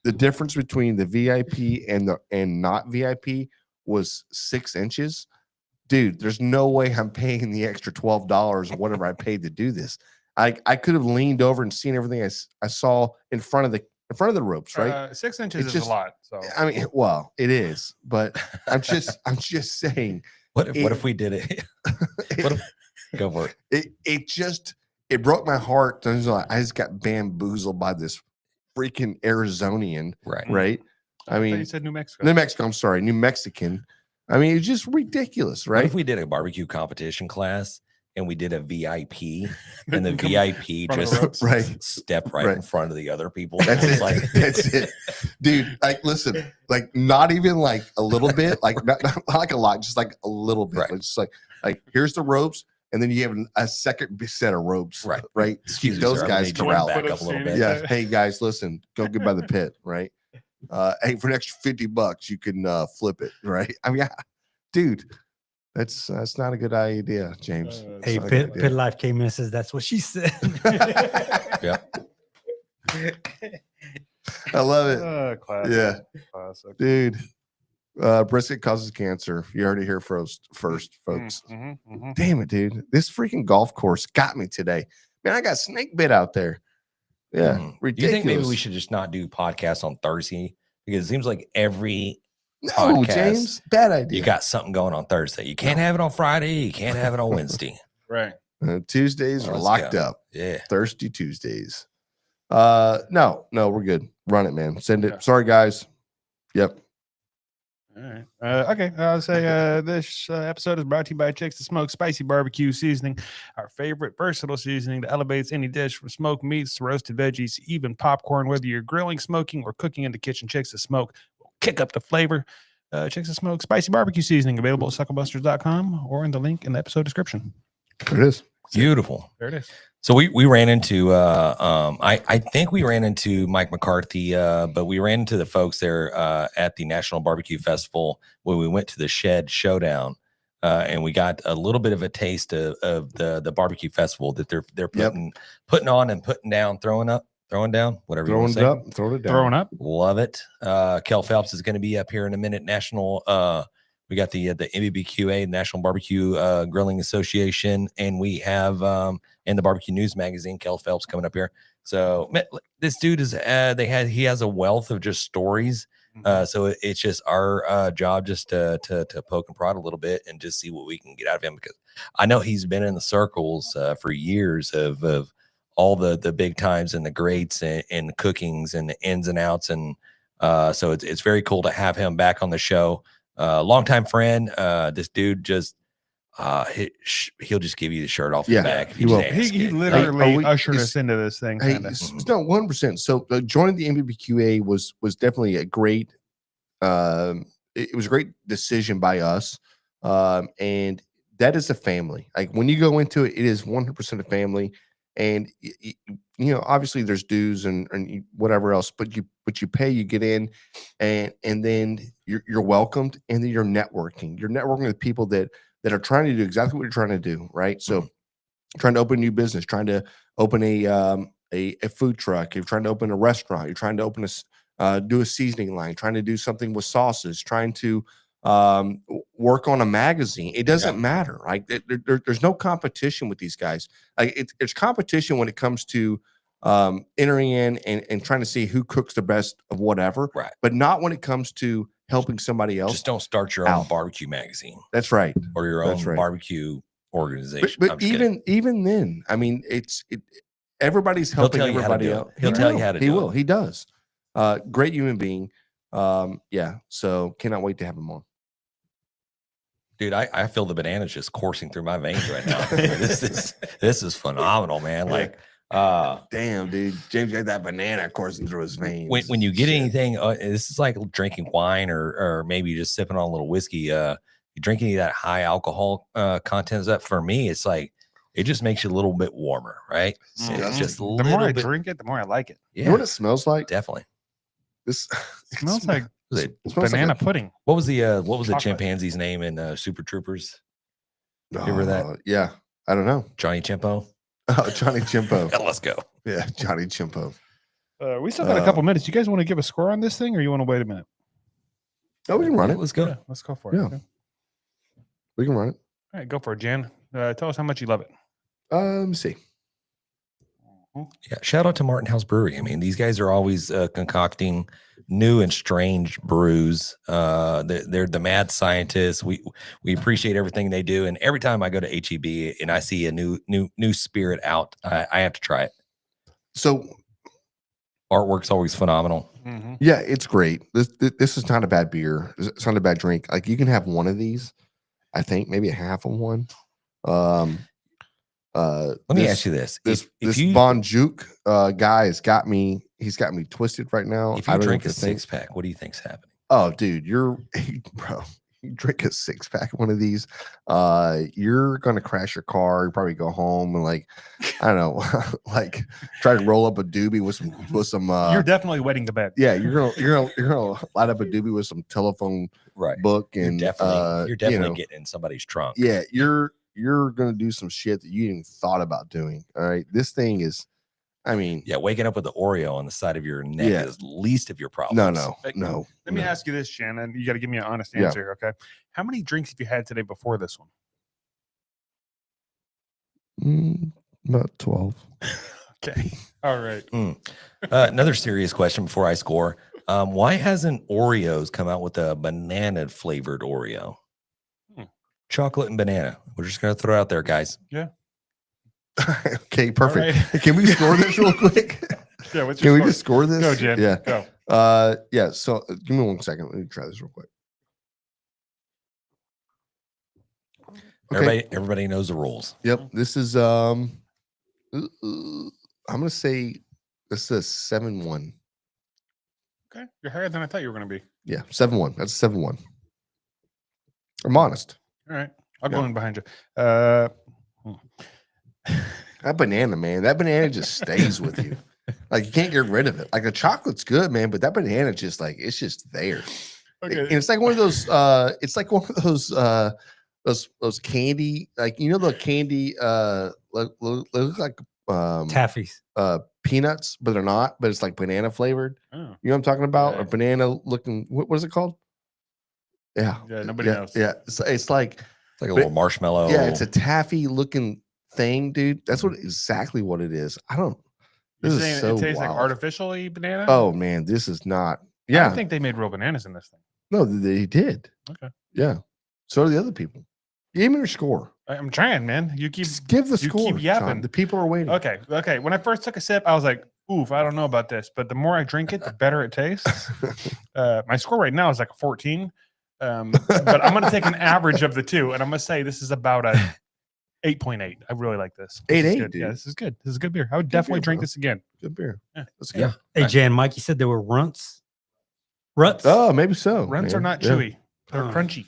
Speaker 3: the difference between the VIP and not VIP was 6 inches, dude, there's no way I'm paying the extra $12 or whatever I paid to do this. I could have leaned over and seen everything I saw in front of the ropes, right?
Speaker 6: 6 inches
Speaker 3: It's
Speaker 6: is
Speaker 3: just-
Speaker 6: a lot. So
Speaker 3: I mean, well, it is, but I'm just saying
Speaker 2: What if we did it? What if, go for it.
Speaker 3: it broke my heart. I just got bamboozled by this freaking Arizonian,
Speaker 2: Right.
Speaker 3: right? I
Speaker 6: thought you
Speaker 3: mean,
Speaker 6: said New Mexico.
Speaker 3: New Mexico. I'm sorry, New Mexican. I mean, it's just ridiculous,
Speaker 2: What
Speaker 3: right?
Speaker 2: if we did a barbecue competition class and we did a VIP and the
Speaker 6: Come
Speaker 2: VIP
Speaker 6: front of the
Speaker 2: just
Speaker 6: ropes.
Speaker 3: Right.
Speaker 2: step right
Speaker 3: Right.
Speaker 2: in front of the other people?
Speaker 3: That's
Speaker 2: It's
Speaker 3: it.
Speaker 2: like,
Speaker 3: That's it, dude. Like, listen, like not even like a little bit, like not like a lot, just like a little bit.
Speaker 2: Right.
Speaker 3: Like, just like here's the ropes, and then you have a second set of ropes,
Speaker 2: Right.
Speaker 3: Right.
Speaker 2: Excuse me,
Speaker 3: Those
Speaker 2: sir, I'm
Speaker 3: guys
Speaker 2: gonna need you to
Speaker 3: corral.
Speaker 2: back up a little bit.
Speaker 3: Yeah. Hey guys, listen, go get by the pit, right? Hey, for an extra $50, you can flip it, right? I mean, yeah, dude, that's not a good idea, James. It's
Speaker 5: Hey,
Speaker 3: not a good
Speaker 5: Pit
Speaker 3: idea.
Speaker 5: Life came in and says that's what she said.
Speaker 2: Yeah.
Speaker 3: I love it.
Speaker 6: Classic.
Speaker 3: Yeah,
Speaker 6: Classic.
Speaker 3: dude. Brisket causes cancer. You heard it here first, folks. Damn it, dude. This freaking golf course got me today. Man, I got snake bit out there. Yeah.
Speaker 2: Do
Speaker 3: Ridiculous.
Speaker 2: you think maybe we should just not do podcasts on Thursday? Because it seems like every
Speaker 3: No,
Speaker 2: podcast,
Speaker 3: James. Bad idea.
Speaker 2: you got something going on Thursday. You can't have it on Friday. You can't have it on Wednesday.
Speaker 6: Right.
Speaker 3: Tuesdays are
Speaker 2: Let's
Speaker 3: locked
Speaker 2: go.
Speaker 3: up.
Speaker 2: Yeah.
Speaker 3: Thirsty Tuesdays. No, we're good. Run it, man. Send it.
Speaker 6: Yeah.
Speaker 3: Sorry, guys. Yep.
Speaker 6: All right. Okay. I'll say this episode is brought to you by Chicks to Smoke Spicy Barbecue Seasoning, our favorite versatile seasoning that elevates any dish from smoked meats to roasted veggies, even popcorn. Whether you're grilling, smoking, or cooking in the kitchen, Chicks to Smoke will kick up the flavor. Chicks to Smoke Spicy Barbecue Seasoning available at sucklebusters.com or in the link in the episode description.
Speaker 3: There it is.
Speaker 2: Beautiful.
Speaker 6: There it is.
Speaker 2: So we ran into I think we ran into Mike McCarthy, but we ran into the folks there at the National BBQ Festival when we went to the Shed Showdown, and we got a little bit of a taste of the barbecue festival that they're putting on and putting down, throwing down, whatever you
Speaker 3: Throwing
Speaker 2: want
Speaker 3: it
Speaker 2: to say.
Speaker 3: up, throwing it down.
Speaker 6: Throwing up.
Speaker 2: Love it. Kell Phelps is going to be up here in a minute. National. We got the NBBQA, National Barbecue Grilling Association, and we have in the Barbecue News Magazine, Kell Phelps coming up here. So man, this dude is he has a wealth of just stories. So it's just our job just to poke and prod a little bit and just see what we can get out of him, because I know he's been in the circles for years of all the big times and the greats and the cookings and the ins and outs, and so it's very cool to have him back on the show. Longtime friend. This dude just he'll just give you the shirt off
Speaker 3: Yeah,
Speaker 2: the back. if
Speaker 3: he
Speaker 2: you
Speaker 3: will.
Speaker 2: just ask
Speaker 6: He
Speaker 2: it.
Speaker 6: literally
Speaker 3: are we-
Speaker 6: ushered
Speaker 3: is-
Speaker 6: us into this thing.
Speaker 3: Hey,
Speaker 6: kinda.
Speaker 3: no, 100%. So joining the NBBQA was definitely a great it was a great decision by us. And that is a family. Like when you go into it, it is 100% a family. And obviously there's dues and whatever else, but you pay, you get in, and then you're welcomed, and then you're networking. You're networking with people that are trying to do exactly what you're trying to do, right? So trying to open a new business, trying to open a food truck, you're trying to open a restaurant, you're trying to open do a seasoning line, trying to do something with sauces, trying to work on a magazine. It doesn't matter. Like there's no competition with these guys. Like it's competition when it comes to entering in and trying to see who cooks the best of whatever,
Speaker 2: Right.
Speaker 3: But not when it comes to helping somebody else.
Speaker 2: Just don't start your own barbecue magazine.
Speaker 3: That's right.
Speaker 2: Or your own barbecue organization.
Speaker 3: But even then, I mean, everybody's helping everybody else.
Speaker 2: He'll tell you how to do it.
Speaker 3: He will. He does. Great human being. So cannot wait to have him on.
Speaker 2: Dude, I feel the bananas just coursing through my veins right now. This is phenomenal, man. Like,
Speaker 3: damn, dude, James got that banana coursing through his veins.
Speaker 2: When you get anything, this is like drinking wine or maybe just sipping on a little whiskey. You drink any of that high alcohol content. That for me, it's like it just makes you a little bit warmer, right? It's just
Speaker 6: the more I drink it, the more I like it.
Speaker 3: You know what it smells like?
Speaker 2: Definitely.
Speaker 3: This
Speaker 6: it smells like
Speaker 3: banana
Speaker 6: like pudding.
Speaker 2: What was the chimpanzee's name in Super Troopers? You remember that?
Speaker 3: Yeah, I don't know.
Speaker 2: Johnny Chimpo.
Speaker 3: Oh, Johnny Chimpo.
Speaker 2: Let's go.
Speaker 3: Yeah, Johnny Chimpo.
Speaker 6: We still got a couple minutes. You guys want to give a score on this thing, or you want to wait a minute?
Speaker 3: Oh, we can run it.
Speaker 2: Let's go.
Speaker 6: Yeah, let's go for it.
Speaker 3: Yeah.
Speaker 6: Okay.
Speaker 3: We can run it.
Speaker 6: All right, go for it, Jan. Tell us how much you love it.
Speaker 3: Let me see.
Speaker 2: Yeah, shout out to Martin House Brewery. I mean, these guys are always concocting new and strange brews. They're the mad scientists. We appreciate everything they do, and every time I go to HEB and I see a new spirit out, I have to try it.
Speaker 3: So
Speaker 2: artwork's always phenomenal.
Speaker 6: Mm-hmm.
Speaker 3: Yeah, it's great. This is not a bad beer. It's not a bad drink. Like you can have one of these. I think maybe a half of one.
Speaker 2: Let me ask you this:
Speaker 3: This Bon Juke guy has got me. He's got me twisted right now.
Speaker 2: If you drink a 6-pack, what do you think's happening?
Speaker 3: Oh, dude, bro. You drink a 6-pack of one of these, you're gonna crash your car. You probably go home and I don't know, try to roll up a doobie with some.
Speaker 6: You're definitely wetting the bed.
Speaker 3: Yeah, you're gonna light up a doobie with some telephone book, and
Speaker 2: you're definitely getting in somebody's trunk.
Speaker 3: Yeah, you're gonna do some shit that you even thought about doing. All right, this thing is, I mean,
Speaker 2: waking up with the Oreo on the side of your neck is least of your problems.
Speaker 3: No.
Speaker 6: Let me ask you this, Shannon. You got to give me an honest answer here, okay? How many drinks have you had today before this one?
Speaker 3: About 12.
Speaker 6: Okay. All right.
Speaker 2: Another serious question before I score. Why hasn't Oreos come out with a banana flavored Oreo? Chocolate and banana. We're just gonna throw it out there, guys.
Speaker 6: Yeah.
Speaker 3: Okay, perfect.
Speaker 6: Right.
Speaker 3: Can we score this real quick?
Speaker 6: Yeah. What's
Speaker 3: Can
Speaker 6: your
Speaker 3: we
Speaker 6: score?
Speaker 3: just score this?
Speaker 6: Go, Jen.
Speaker 3: Yeah.
Speaker 6: Go.
Speaker 3: Yeah. So give me 1 second. Let me try this real quick. Okay.
Speaker 2: Everybody knows the rules.
Speaker 3: Yep. This is I'm gonna say this is 7-1.
Speaker 6: Okay. You're higher than I thought you were going to be.
Speaker 3: Yeah, 7-1. That's 7-1. I'm honest.
Speaker 6: All right. I'll go in behind you.
Speaker 3: That banana, man. That banana just stays with you. Like you can't get rid of it. Like the chocolate's good, man, but that banana just it's just there.
Speaker 6: Okay.
Speaker 3: And it's like one of those. It's like one of those candy. Like the candy. Look like
Speaker 5: Taffies.
Speaker 3: Peanuts, but they're not. But it's like banana flavored.
Speaker 6: Oh.
Speaker 3: You know what I'm talking about?
Speaker 6: Yeah.
Speaker 3: A banana looking. What is it called? Yeah.
Speaker 6: Yeah. Nobody knows.
Speaker 3: Yeah. It's like
Speaker 2: a little marshmallow.
Speaker 3: Yeah, it's a taffy looking thing, dude. That's exactly what it is. I don't.
Speaker 6: You're
Speaker 3: This
Speaker 6: saying
Speaker 3: is so
Speaker 6: it tastes like
Speaker 3: wild.
Speaker 6: artificially banana?
Speaker 3: Oh man, this is not.
Speaker 6: I
Speaker 3: Yeah.
Speaker 6: don't think they made real bananas in this thing.
Speaker 3: No, they did.
Speaker 6: Okay.
Speaker 3: Yeah. So do the other people. Give me your score.
Speaker 6: I'm trying, man. You keep
Speaker 3: Just give the
Speaker 6: you
Speaker 3: score.
Speaker 6: keep yapping.
Speaker 3: Sean. The people are waiting.
Speaker 6: Okay. When I first took a sip, I was like, oof, I don't know about this. But the more I drink it, the better it tastes. My score right now is like a 14. But I'm going to take an average of the two, and I'm going to say this is about a 8.8. I really like this. This is
Speaker 3: 8.8,
Speaker 6: good.
Speaker 3: dude.
Speaker 6: Yeah, this is good. This is good beer. I would definitely
Speaker 3: beer,
Speaker 6: drink
Speaker 3: bro.
Speaker 6: this again.
Speaker 3: Good beer.
Speaker 6: Yeah.
Speaker 3: Let's go.
Speaker 2: Yeah.
Speaker 5: Hey, Jan, Mikey said there were runts. Ruts.
Speaker 3: Oh, maybe so.
Speaker 6: Runs
Speaker 3: man.
Speaker 6: are not
Speaker 3: Yeah.
Speaker 6: chewy; they're
Speaker 5: Oh.
Speaker 6: crunchy.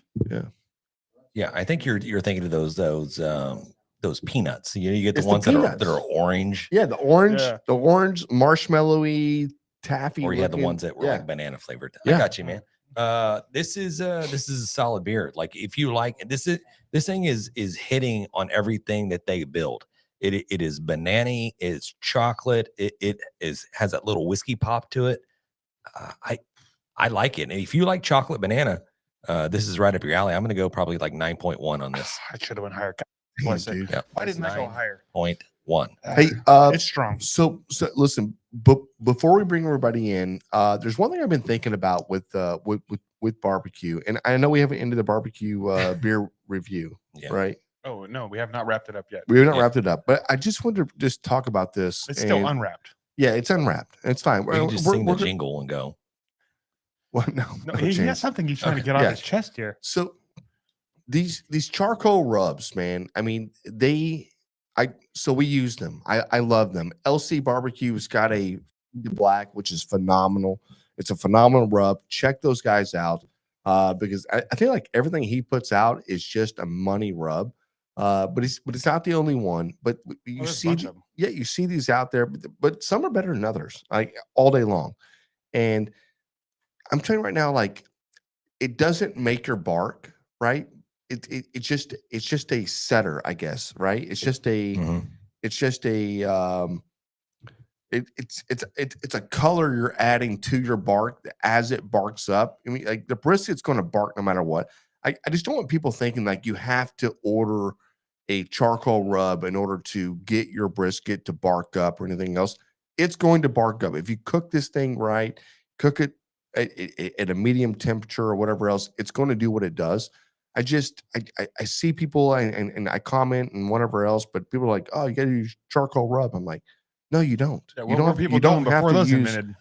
Speaker 2: Yeah, I think you're thinking of those peanuts. You get the
Speaker 3: It's the
Speaker 2: ones that are
Speaker 3: peanuts.
Speaker 2: orange,
Speaker 3: Yeah, the orange,
Speaker 6: Yeah.
Speaker 3: the orange marshmallowy taffy.
Speaker 2: or you had the
Speaker 3: looking-
Speaker 2: ones that were
Speaker 3: yeah.
Speaker 2: like banana flavored. I
Speaker 3: Yeah.
Speaker 2: got you, man. This is a solid beer. Like if you like this thing is hitting on everything that they build. It is banana-y, it's chocolate, it has that little whiskey pop to it. I like it. And if you like chocolate banana, this is right up your alley. I'm gonna go probably like 9.1 on this.
Speaker 6: I should have went higher.
Speaker 3: Damn,
Speaker 6: Bless it.
Speaker 3: dude.
Speaker 2: Yeah.
Speaker 6: Why didn't I go higher?
Speaker 2: 9.1.
Speaker 3: Hey,
Speaker 6: It's strong.
Speaker 3: so listen, but before we bring everybody in, there's one thing I've been thinking about with barbecue, and I know we haven't ended the barbecue beer review,
Speaker 2: Yeah.
Speaker 3: right?
Speaker 6: Oh no, we have not wrapped it up yet.
Speaker 3: We have not
Speaker 2: Yeah.
Speaker 3: wrapped it up, but I just wanted to just talk about this.
Speaker 6: It's still
Speaker 3: and-
Speaker 6: unwrapped.
Speaker 3: Yeah, it's unwrapped. It's fine.
Speaker 2: We can just
Speaker 3: We're-
Speaker 2: sing the
Speaker 3: we're-
Speaker 2: jingle and go.
Speaker 3: Well, no,
Speaker 6: No,
Speaker 3: no
Speaker 6: he has
Speaker 3: chance.
Speaker 6: something he's trying to
Speaker 2: Okay.
Speaker 6: get off
Speaker 3: Yeah.
Speaker 6: his chest here.
Speaker 3: So these charcoal rubs, man. I mean, so we use them. I love them. LC Barbecue's got a black, which is phenomenal. It's a phenomenal rub. Check those guys out because I feel like everything he puts out is just a money rub. But it's not the only one. But you
Speaker 6: there's a
Speaker 3: see,
Speaker 6: bunch of 'em.
Speaker 3: yeah, you see these out there, but some are better than others, like all day long. And I'm telling you right now, like it doesn't make your bark, right? It's just a setter, I guess, right? It's just a
Speaker 2: Mhm.
Speaker 3: it's just a it's a color you're adding to your bark as it barks up. I mean, like the brisket's going to bark no matter what. I just don't want people thinking like you have to order a charcoal rub in order to get your brisket to bark up or anything else. It's going to bark up if you cook this thing right, cook it at a medium temperature or whatever else. It's going to do what it does. I see people and I comment and whatever else, but people are like, oh, you got to use charcoal rub. I'm like, no, you don't.
Speaker 6: Yeah,
Speaker 3: You
Speaker 6: what
Speaker 3: don't
Speaker 6: were
Speaker 3: have-
Speaker 6: people
Speaker 3: you don't
Speaker 6: doing
Speaker 3: have
Speaker 6: before
Speaker 3: to
Speaker 6: those
Speaker 3: use-
Speaker 6: invented?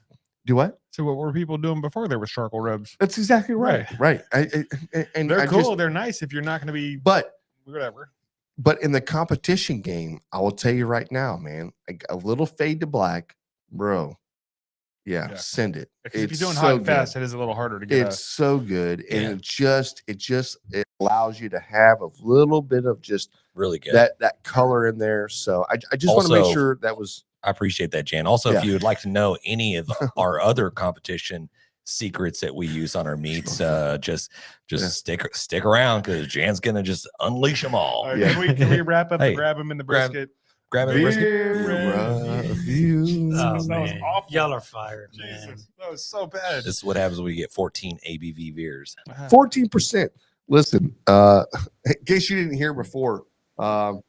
Speaker 3: Do what?
Speaker 6: So what were people doing before there was charcoal rubs?
Speaker 3: That's exactly right. Right. And
Speaker 6: They're
Speaker 3: I
Speaker 6: cool.
Speaker 3: just-
Speaker 6: They're nice if you're not going to be
Speaker 3: but
Speaker 6: whatever.
Speaker 3: in the competition game, I will tell you right now, man, a little fade to black, bro. Yeah,
Speaker 6: Yeah.
Speaker 3: send it.
Speaker 6: Because if
Speaker 3: It's
Speaker 6: you're doing
Speaker 3: so
Speaker 6: hot and
Speaker 3: good.
Speaker 6: fast, it is a little harder to get.
Speaker 3: It's so good, and
Speaker 2: Yeah.
Speaker 3: it allows you to have a little bit of just
Speaker 2: Really good.
Speaker 3: that color in there. So I just want to make
Speaker 2: Also-
Speaker 3: sure that was
Speaker 2: I appreciate that, Jan. Also, if
Speaker 3: Yeah.
Speaker 2: you would like to know any of our other competition secrets that we use on our meats, just
Speaker 3: Yeah.
Speaker 2: stick around because Jan's gonna just unleash them all.
Speaker 6: All right,
Speaker 3: Yeah.
Speaker 6: can we wrap up
Speaker 2: Hey,
Speaker 6: and grab him in the
Speaker 2: grab-
Speaker 6: brisket?
Speaker 2: Grab it, brisket.
Speaker 3: review.
Speaker 5: Oh,
Speaker 6: That was
Speaker 5: man.
Speaker 6: awful.
Speaker 5: Y'all are fired, man.
Speaker 6: Jesus, that was so bad.
Speaker 2: This is what happens when we get 14 ABV beers.
Speaker 3: 14%. Listen, in case you didn't hear before, I'm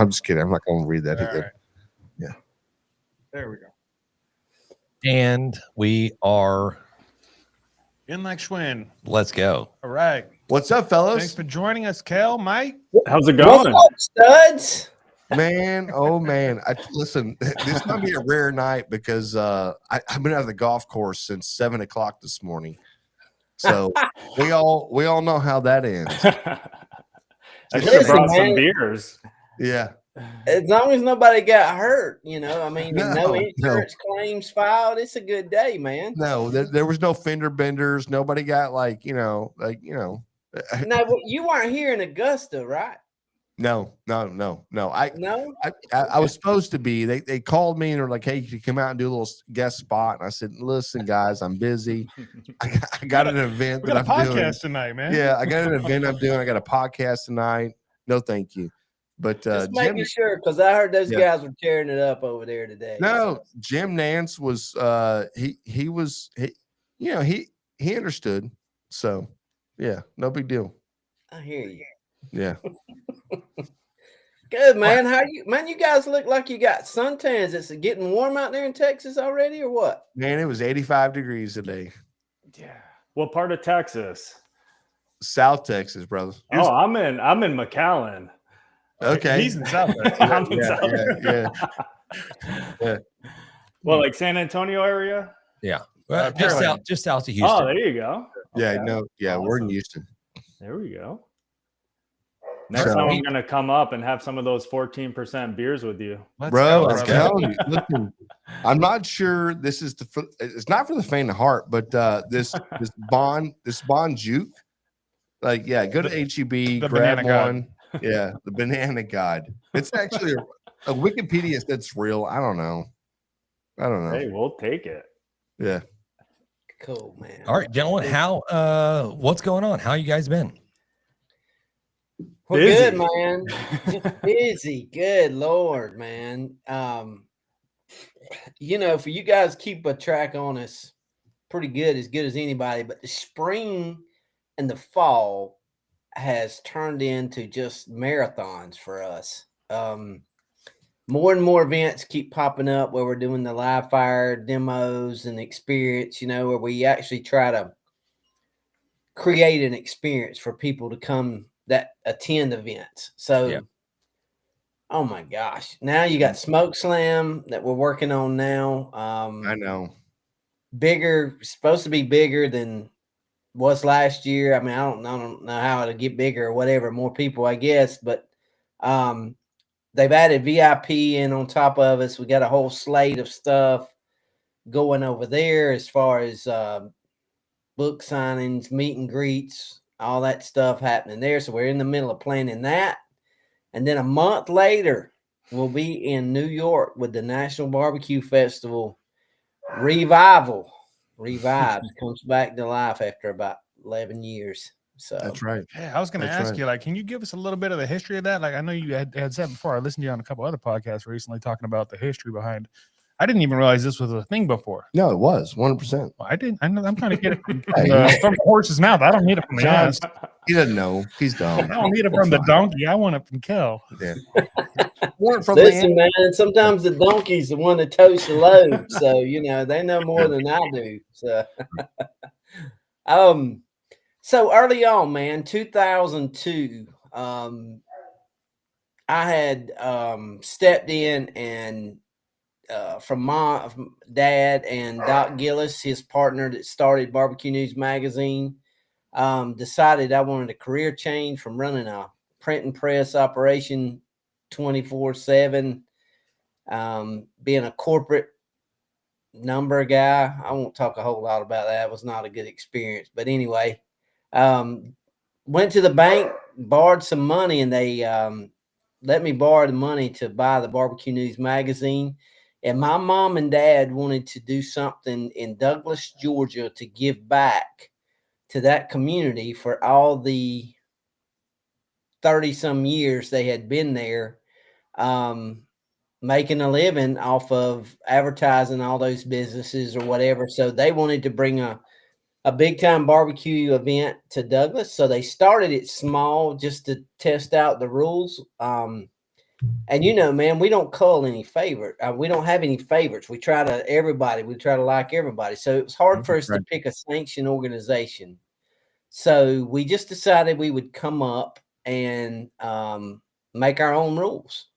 Speaker 3: just kidding. I'm not going to read that
Speaker 6: All
Speaker 3: again.
Speaker 6: right.
Speaker 3: Yeah.
Speaker 6: There we go.
Speaker 2: And we are,
Speaker 6: In like Schwinn.
Speaker 2: let's go.
Speaker 6: All right.
Speaker 3: What's up, fellas?
Speaker 6: Thanks for joining us, Kell, Mike.
Speaker 7: How's it
Speaker 8: What's
Speaker 7: going?
Speaker 8: up, studs?
Speaker 3: Man, oh man! Listen, this is gonna be a rare night because I've been out of the golf course since 7:00 this morning. So we all know how that ends.
Speaker 7: I should have
Speaker 8: Listen,
Speaker 7: brought some
Speaker 8: man.
Speaker 7: beers.
Speaker 3: Yeah,
Speaker 8: As long as nobody got hurt, I mean,
Speaker 3: No,
Speaker 8: no
Speaker 3: no.
Speaker 8: insurance claims filed. It's a good day, man.
Speaker 3: no, there was no fender benders. Nobody got
Speaker 8: Now, you weren't here in Augusta, right?
Speaker 3: no.
Speaker 8: No.
Speaker 3: I was supposed to be. They called me and were like, "Hey, you come out and do a little guest spot." And I said, "Listen, guys, I'm busy. I got an event
Speaker 6: We got
Speaker 3: that
Speaker 6: a
Speaker 3: I'm
Speaker 6: podcast
Speaker 3: doing.
Speaker 6: tonight, man.
Speaker 3: Yeah, I got an event I'm doing. I got a podcast tonight. No, thank you." But
Speaker 8: Just
Speaker 3: Jim,
Speaker 8: making sure, because I heard those
Speaker 3: Yeah.
Speaker 8: guys were tearing it up over there today.
Speaker 3: no, Jim Nance was he understood. So yeah, no big deal.
Speaker 8: I hear you.
Speaker 3: Yeah.
Speaker 8: Good, man. You guys look like you got suntans. It's getting warm out there in Texas already, or what?
Speaker 3: Man, it was 85 degrees today.
Speaker 6: Yeah.
Speaker 7: What part of Texas?
Speaker 3: South Texas, brother.
Speaker 7: Oh, I'm in McAllen.
Speaker 3: Okay.
Speaker 6: He's in South.
Speaker 7: I'm in
Speaker 3: yeah,
Speaker 7: South.
Speaker 3: yeah.
Speaker 7: Well, like San Antonio area?
Speaker 2: Well,
Speaker 6: Carolina.
Speaker 2: just south of
Speaker 7: Oh,
Speaker 2: Houston.
Speaker 7: there you go.
Speaker 3: Yeah,
Speaker 7: Okay.
Speaker 3: no, yeah, we're in
Speaker 7: Awesome.
Speaker 3: Houston.
Speaker 7: There we go. Next
Speaker 3: So-
Speaker 7: time I'm gonna come up and have some of those 14% beers with you.
Speaker 6: Let's
Speaker 3: Bro,
Speaker 6: go,
Speaker 3: I'm
Speaker 6: brother.
Speaker 3: telling you, listen, I'm not sure this is it's not for the faint of heart, but this Bond Juke. Like, yeah, go to HEB,
Speaker 6: the
Speaker 3: grab
Speaker 6: banana
Speaker 3: one. Yeah, the banana god. It's actually a Wikipedia that's real. I don't know.
Speaker 7: Hey, we'll take it.
Speaker 3: Yeah.
Speaker 8: Cool, man.
Speaker 2: All right, gentlemen, what's going on? How you guys been?
Speaker 8: We're good, man. Just busy. Good Lord, man. For you guys keep a track on us pretty good as anybody, but the spring and the fall has turned into just marathons for us. More and more events keep popping up where we're doing the live fire demos and experience, where we actually try to create an experience for people to come that attend events. So, Oh my gosh. Now you got Smoke Slam that we're working on now.
Speaker 3: I know.
Speaker 8: Supposed to be bigger than was last year. I mean, I don't know how it'll get bigger or whatever, more people, I guess, but they've added VIP in on top of us. We got a whole slate of stuff going over there as far as book signings, meet and greets, all that stuff happening there. So we're in the middle of planning that. And then a month later, we'll be in New York with the National BBQ Festival revival. Revives, comes back to life after about 11 years. So
Speaker 3: that's right.
Speaker 6: Yeah, I was going to ask you, like, can you give us a little bit of the history of that? Like, I know you had said before, I listened to you on a couple other podcasts recently talking about the history behind. I didn't even realize this was a thing before.
Speaker 3: No, it was 100%.
Speaker 6: Well, I didn't. I'm trying to get it from the horse's mouth. I don't need it from the ass.
Speaker 3: He doesn't know. He's dumb.
Speaker 6: I don't need it from the donkey. I want it from Kell.
Speaker 3: Yeah.
Speaker 8: Listen, man, sometimes the donkey's the one that totes the load. So, they know more than I do. So, so early on, man, 2002, I had stepped in and from my dad and Doc Gillis, his partner that started BBQ News Magazine, decided I wanted a career change from running a print and press operation 24/7, being a corporate number guy. I won't talk a whole lot about that. It was not a good experience. But anyway, went to the bank, borrowed some money, and they let me borrow the money to buy the BBQ News Magazine. And my mom and dad wanted to do something in Douglas, Georgia to give back to that community for all the 30-some years they had been there, making a living off of advertising all those businesses or whatever. So they wanted to bring a big-time barbecue event to Douglas. So they started it small just to test out the rules. And man, we don't cull any favorite. We don't have any favorites. We try to like everybody. So it was hard for us to pick a sanctioned organization. So we just decided we would come up and make our own rules.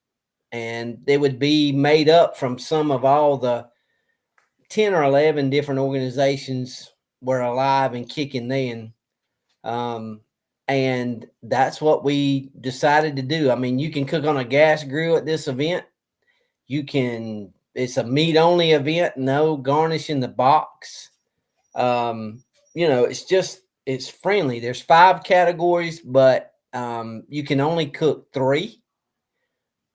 Speaker 8: And they would be made up from some of all the 10 or 11 different organizations were alive and kicking then. And that's what we decided to do. I mean, you can cook on a gas grill at this event. It's a meat only event, no garnish in the box. It's friendly. There's 5 categories, but you can only cook 3.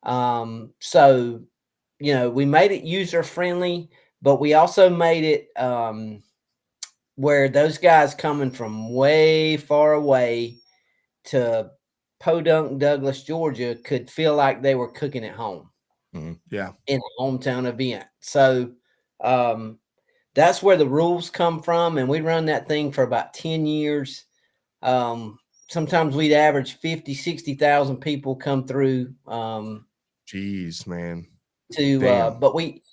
Speaker 8: So, we made it user friendly, but we also made it where those guys coming from way far away to Podunk, Douglas, Georgia could feel like they were cooking at home.
Speaker 3: Mm-hmm. Yeah.
Speaker 8: In a hometown event. So that's where the rules come from. And we run that thing for about 10 years. Sometimes we'd average 50, 60,000 people come through.
Speaker 3: Jeez, man.
Speaker 8: But we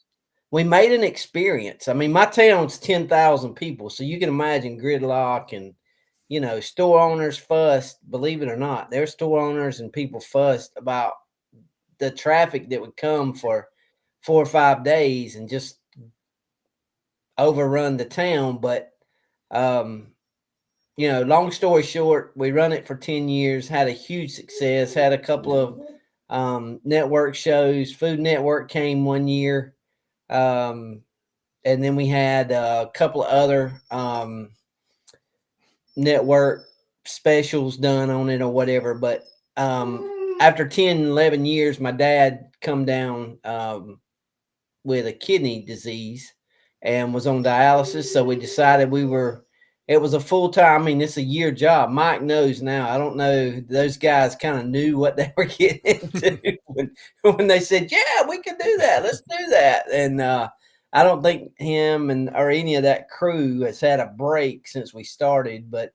Speaker 8: made an experience. I mean, my town's 10,000 people. So you can imagine gridlock and, store owners fussed, believe it or not. Their store owners and people fussed about the traffic that would come for 4 or 5 days and just overrun the town. But, long story short, we run it for 10 years, had a huge success, had a couple of network shows. Food Network came one year. And then we had a couple of other network specials done on it or whatever. But after 10, 11 years, my dad come down with a kidney disease and was on dialysis. So we decided it was a full-time, I mean, it's a year job. Mike knows now. I don't know. Those guys kind of knew what they were getting into when they said, yeah, we can do that. Let's do that. And I don't think him or any of that crew has had a break since we started, but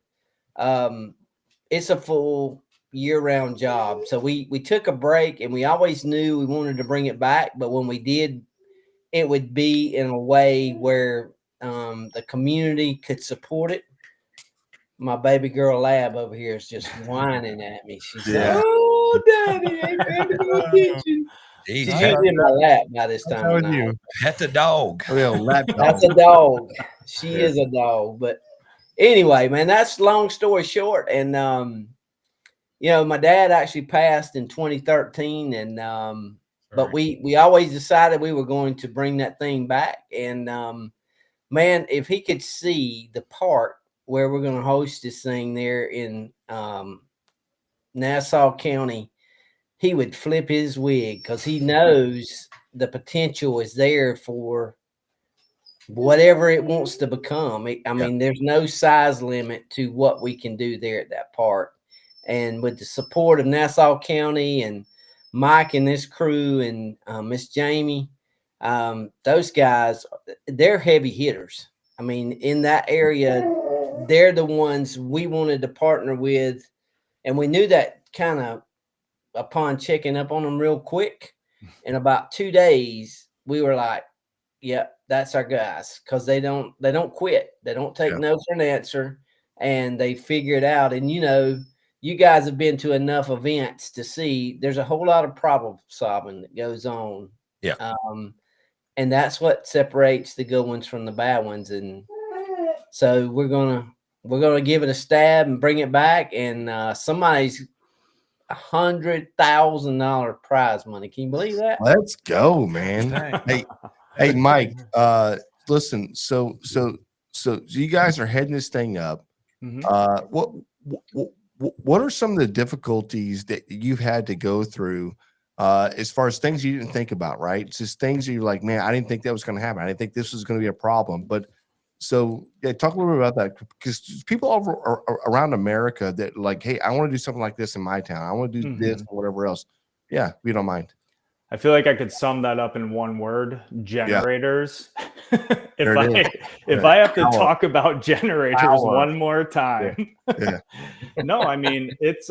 Speaker 8: it's a full year-round job. So we took a break, and we always knew we wanted to bring it back. But when we did, it would be in a way where the community could support it. My baby girl Lab over here is just whining at me. She's like, "Oh, Daddy, ain't ready to go get you." She's in my lap by this time of night.
Speaker 2: Pet the dog.
Speaker 8: That's a dog. She is a dog. But anyway, man, that's long story short. And my dad actually passed in 2013, and but we always decided we were going to bring that thing back. And man, if he could see the park where we're going to host this thing there in Nassau County, he would flip his wig, because he knows the potential is there for whatever it wants to become. I mean, there's no size limit to what we can do there at that park. And with the support of Nassau County and Mike and this crew and Miss Jamie, those guys, they're heavy hitters. I mean, in that area, they're the ones we wanted to partner with. And we knew that kind of upon checking up on them real quick. In about 2 days, we were like, yeah, that's our guys, because they don't quit. They don't take no for an answer, and they figure it out. And you guys have been to enough events to see there's a whole lot of problem solving that goes on.
Speaker 2: Yeah.
Speaker 8: And that's what separates the good ones from the bad ones. And so we're gonna give it a stab and bring it back. And somebody's $100,000 prize money. Can you believe that?
Speaker 3: Let's go, man. Hey, Mike. Listen. So you guys are heading this thing up.
Speaker 7: Mm-hmm.
Speaker 3: What are some of the difficulties that you've had to go through as far as things you didn't think about, right? It's just things you're like, man, I didn't think that was going to happen. I didn't think this was going to be a problem. But so talk a little bit about that, because people around America that like, hey, I want to do something like this in my town. I want to do this or whatever else. Yeah, if you don't mind.
Speaker 7: I feel like I could sum that up in one word: generators. If I have to talk about generators one more time. No, I mean, it's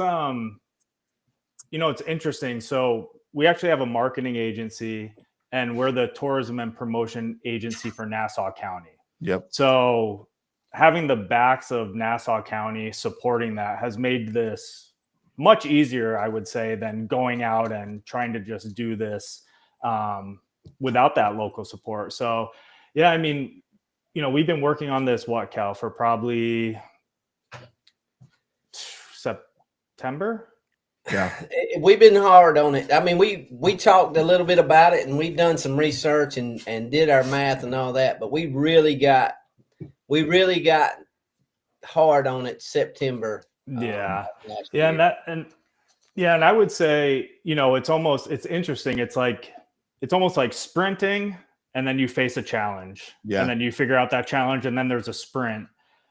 Speaker 7: it's interesting. So we actually have a marketing agency, and we're the tourism and promotion agency for Nassau County.
Speaker 3: Yep.
Speaker 7: So having the backs of Nassau County supporting that has made this much easier, I would say, than going out and trying to just do this without that local support. So, yeah, I mean, we've been working on this, Kell, for probably September.
Speaker 3: Yeah,
Speaker 8: we've been hard on it. I mean, we talked a little bit about it, and we've done some research and did our math and all that, but we really got hard on it September.
Speaker 7: Yeah. And I would say, it's interesting. It's almost like sprinting, and then you face a challenge, and then you figure out that challenge, and then there's a sprint.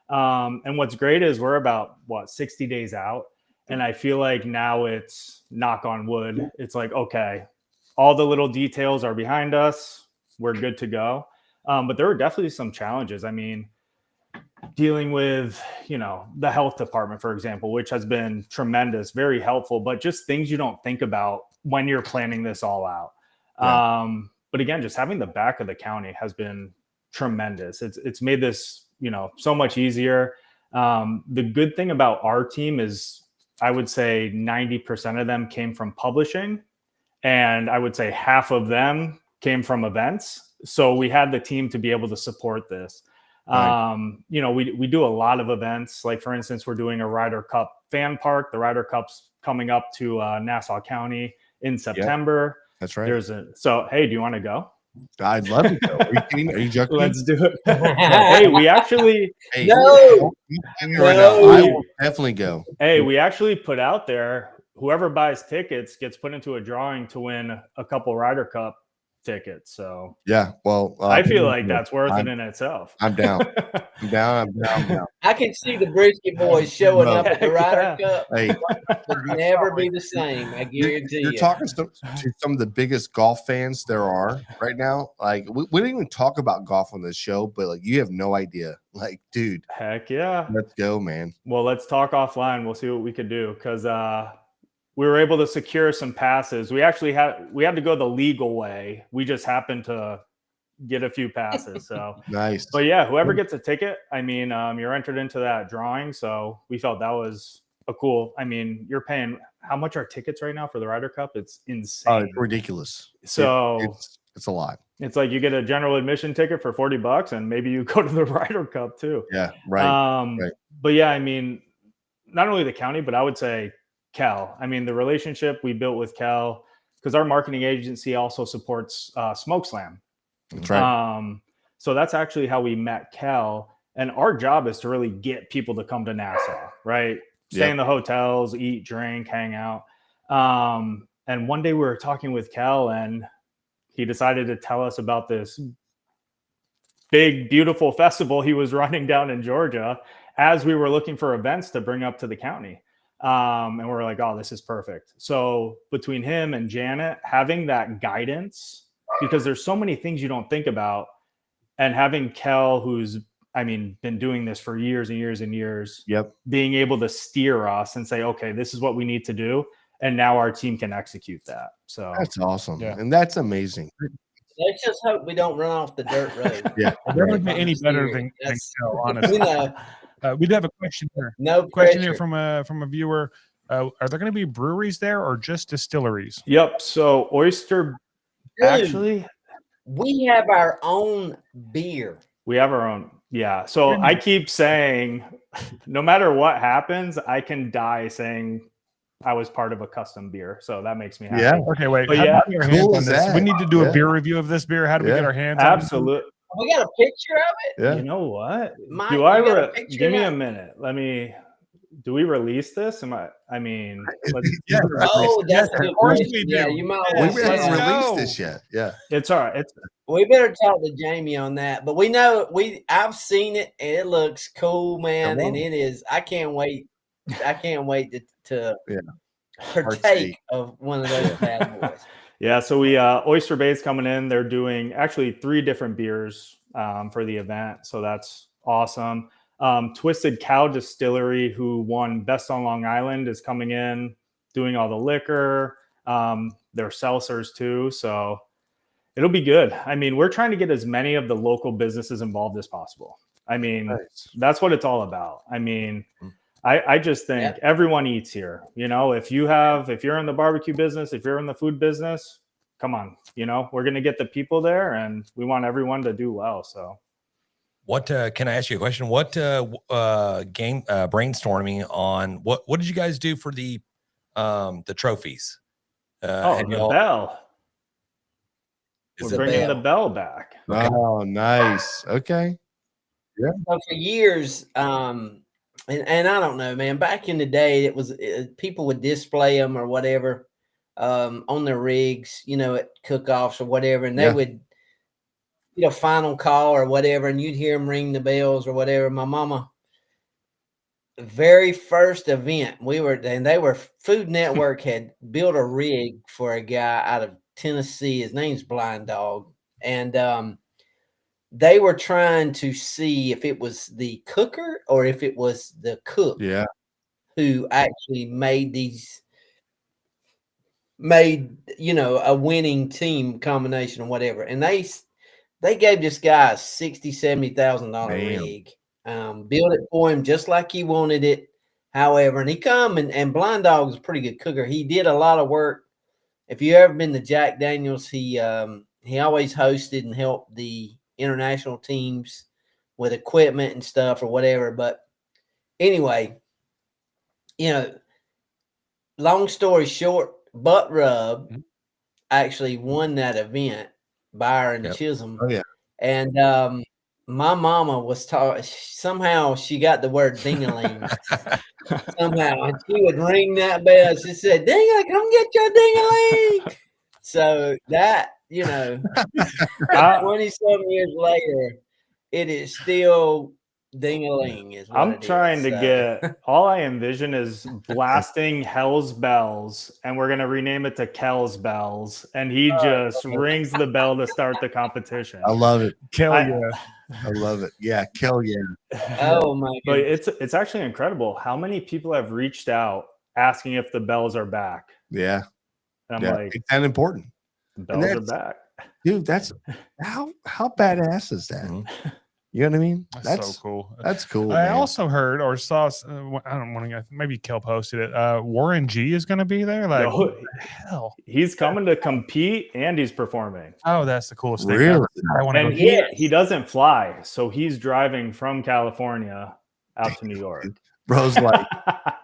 Speaker 7: And what's great is we're about 60 days out. And I feel like now it's, knock on wood, it's like, okay, all the little details are behind us. We're good to go. But there were definitely some challenges. I mean, dealing with, the health department, for example, which has been tremendous, very helpful, but just things you don't think about when you're planning this all out. Yeah. But again, just having the back of the county has been tremendous. It's made this, so much easier. The good thing about our team is, I would say 90% of them came from publishing, and I would say half of them came from events. So we had the team to be able to support this. Right. We do a lot of events. Like, for instance, we're doing a Ryder Cup fan park. The Ryder Cup's coming up to Nassau County in September.
Speaker 3: That's right.
Speaker 7: So, hey, do you want to go?
Speaker 3: I'd love to go. Are you kidding me? Are you joking?
Speaker 7: Let's do it. Hey, we actually
Speaker 3: Hey,
Speaker 8: No.
Speaker 3: right now, I
Speaker 8: No.
Speaker 3: will definitely go.
Speaker 7: Hey, we actually put out there, whoever buys tickets gets put into a drawing to win a couple Ryder Cup tickets. So
Speaker 3: Yeah, well,
Speaker 7: I feel like that's worth it
Speaker 3: I'm-
Speaker 7: in itself.
Speaker 3: I'm down. I'm down. I'm down.
Speaker 8: I can see the Brisket boys showing
Speaker 3: Bro.
Speaker 8: up at the Ryder
Speaker 7: Yeah.
Speaker 8: Cup.
Speaker 3: Hey,
Speaker 8: Would never be the same. I guarantee
Speaker 3: you're
Speaker 8: you.
Speaker 3: talking to some of the biggest golf fans there are right now. Like, we don't even talk about golf on this show, but like, you have no idea. Like, dude,
Speaker 7: Heck yeah.
Speaker 3: let's go, man.
Speaker 7: Well, let's talk offline. We'll see what we could do because we were able to secure some passes. We had to go the legal way. We just happened to get a few passes. So
Speaker 3: Nice.
Speaker 7: but yeah, whoever gets a ticket, I mean, you're entered into that drawing. So we felt that was a cool. I mean, you're paying how much are tickets right now for the Ryder Cup? It's insane.
Speaker 3: It's ridiculous.
Speaker 7: So
Speaker 3: It's a lot.
Speaker 7: it's like you get a general admission ticket for $40 and maybe you go to the Ryder Cup too.
Speaker 3: Yeah, right. Right.
Speaker 7: But yeah, I mean, not only the county, but I would say Kell. I mean, the relationship we built with Kell, because our marketing agency also supports Smoke Slam.
Speaker 3: That's right.
Speaker 7: So that's actually how we met Kell. And our job is to really get people to come to Nassau, right? Stay in the hotels, eat, drink, hang out. And one day we were talking with Kell and he decided to tell us about this big, beautiful festival he was running down in Georgia as we were looking for events to bring up to the county. And we're like, oh, this is perfect. So between him and Janet, having that guidance, because there's so many things you don't think about, and having Kell, who's, I mean, been doing this for years and years and years, being able to steer us and say, okay, this is what we need to do. And now our team can execute that. So
Speaker 3: that's awesome. Yeah. And that's amazing.
Speaker 8: Let's just hope we don't run off the dirt road.
Speaker 3: Yeah.
Speaker 6: There wouldn't be any better than Kell, honestly. We do have a question here.
Speaker 8: No
Speaker 6: question
Speaker 8: pressure.
Speaker 6: here from a viewer. Are there going to be breweries there or just distilleries?
Speaker 7: Yep. So Oyster, actually,
Speaker 8: we have our own beer.
Speaker 7: We have our own. Yeah. So I keep saying, no matter what happens, I can die saying I was part of a custom beer. So that makes me happy.
Speaker 3: Yeah.
Speaker 6: Okay, wait.
Speaker 7: But
Speaker 6: how
Speaker 7: yeah,
Speaker 6: do we get our hands on this? We need to do a beer review of this beer. How do we get our hands on it?
Speaker 7: Absolutely.
Speaker 8: We got a picture of it.
Speaker 3: Yeah.
Speaker 7: You know what?
Speaker 8: Mike,
Speaker 7: Do
Speaker 8: you
Speaker 7: I
Speaker 8: got a picture
Speaker 7: give me
Speaker 8: of
Speaker 7: a minute? Do we release this? I mean,
Speaker 3: Yeah.
Speaker 8: Oh, that's a good question.
Speaker 6: we
Speaker 8: Yeah,
Speaker 6: do.
Speaker 8: you might
Speaker 3: We
Speaker 8: want to
Speaker 3: haven't
Speaker 8: say that.
Speaker 3: released this yet. Yeah.
Speaker 7: it's all right.
Speaker 8: We better talk to Jamie on that. But we know I've seen it and it looks cool, man. And it is. I can't wait. I can't wait to partake of one of those bad boys.
Speaker 7: Yeah, so we Oyster Bay's coming in. They're doing actually 3 different beers for the event, so that's awesome. Twisted Cow Distillery, who won Best on Long Island, is coming in, doing all the liquor. Their seltzers too, so it'll be good. I mean, we're trying to get as many of the local businesses involved as possible. I mean, that's what it's all about. I mean, I just think everyone eats here. You know, if you're in the barbecue business, if you're in the food business, come on, you know, we're going to get the people there and we want everyone to do well. So
Speaker 2: what, can I ask you a question? What, game, brainstorming on what did you guys do for the trophies?
Speaker 7: The bell. We're bringing the bell back.
Speaker 3: Okay. Oh, nice. Okay. Yeah.
Speaker 8: So for years, and I don't know, man. Back in the day, it was people would display them or whatever on their rigs, you know, at cookoffs or whatever, and they would, you know, final call or whatever, and you'd hear them ring the bells or whatever. My mama, very first event Food Network had built a rig for a guy out of Tennessee. His name's Blind Dog, and they were trying to see if it was the cooker or if it was the cook who actually made, you know, a winning team combination or whatever. And they gave this guy a $60,000-$70,000 rig, built it for him just like he wanted it. However, and he come and Blind Dog was a pretty good cooker. He did a lot of work. If you ever been to Jack Daniels, he always hosted and helped the international teams with equipment and stuff or whatever. But anyway, you know, long story short, Butt Rub actually won that event Byron
Speaker 2: Yep.
Speaker 8: Chisholm.
Speaker 3: Oh, yeah.
Speaker 8: And my mama was taught, somehow she got the word ding-a-ling. Somehow. And she would ring that bell. She said, ding-a-ling, come get your ding-a-ling. So that, 20-some years later, it is still ding-a-ling. Is what
Speaker 7: I'm trying to get, all I envision is blasting Hell's Bells, and we're going to rename it to Kell's Bells. And he just rings the bell to start the competition.
Speaker 3: I love it.
Speaker 6: Kill
Speaker 7: I
Speaker 3: love it. Yeah. Kell, yeah.
Speaker 8: Oh, my
Speaker 7: But
Speaker 8: goodness.
Speaker 7: it's actually incredible how many people have reached out asking if the bells are back.
Speaker 3: Yeah.
Speaker 7: And I'm
Speaker 3: Yeah.
Speaker 7: like,
Speaker 3: It's that important.
Speaker 7: the bells are
Speaker 3: that's-
Speaker 7: back.
Speaker 3: Dude, that's how badass is that?
Speaker 2: Mhm.
Speaker 3: You know what I mean?
Speaker 6: That's so cool.
Speaker 3: That's cool.
Speaker 6: I
Speaker 3: man.
Speaker 6: also heard or saw, I don't want to, maybe Kell posted it. Warren G is going to be there. Like,
Speaker 7: No,
Speaker 6: what the hell?
Speaker 7: he's coming to compete and he's performing.
Speaker 6: Oh, that's the coolest thing
Speaker 3: Really?
Speaker 6: ever. I want to
Speaker 7: And
Speaker 6: go.
Speaker 7: he doesn't fly, so he's driving from California out to New York.
Speaker 3: Bro's like,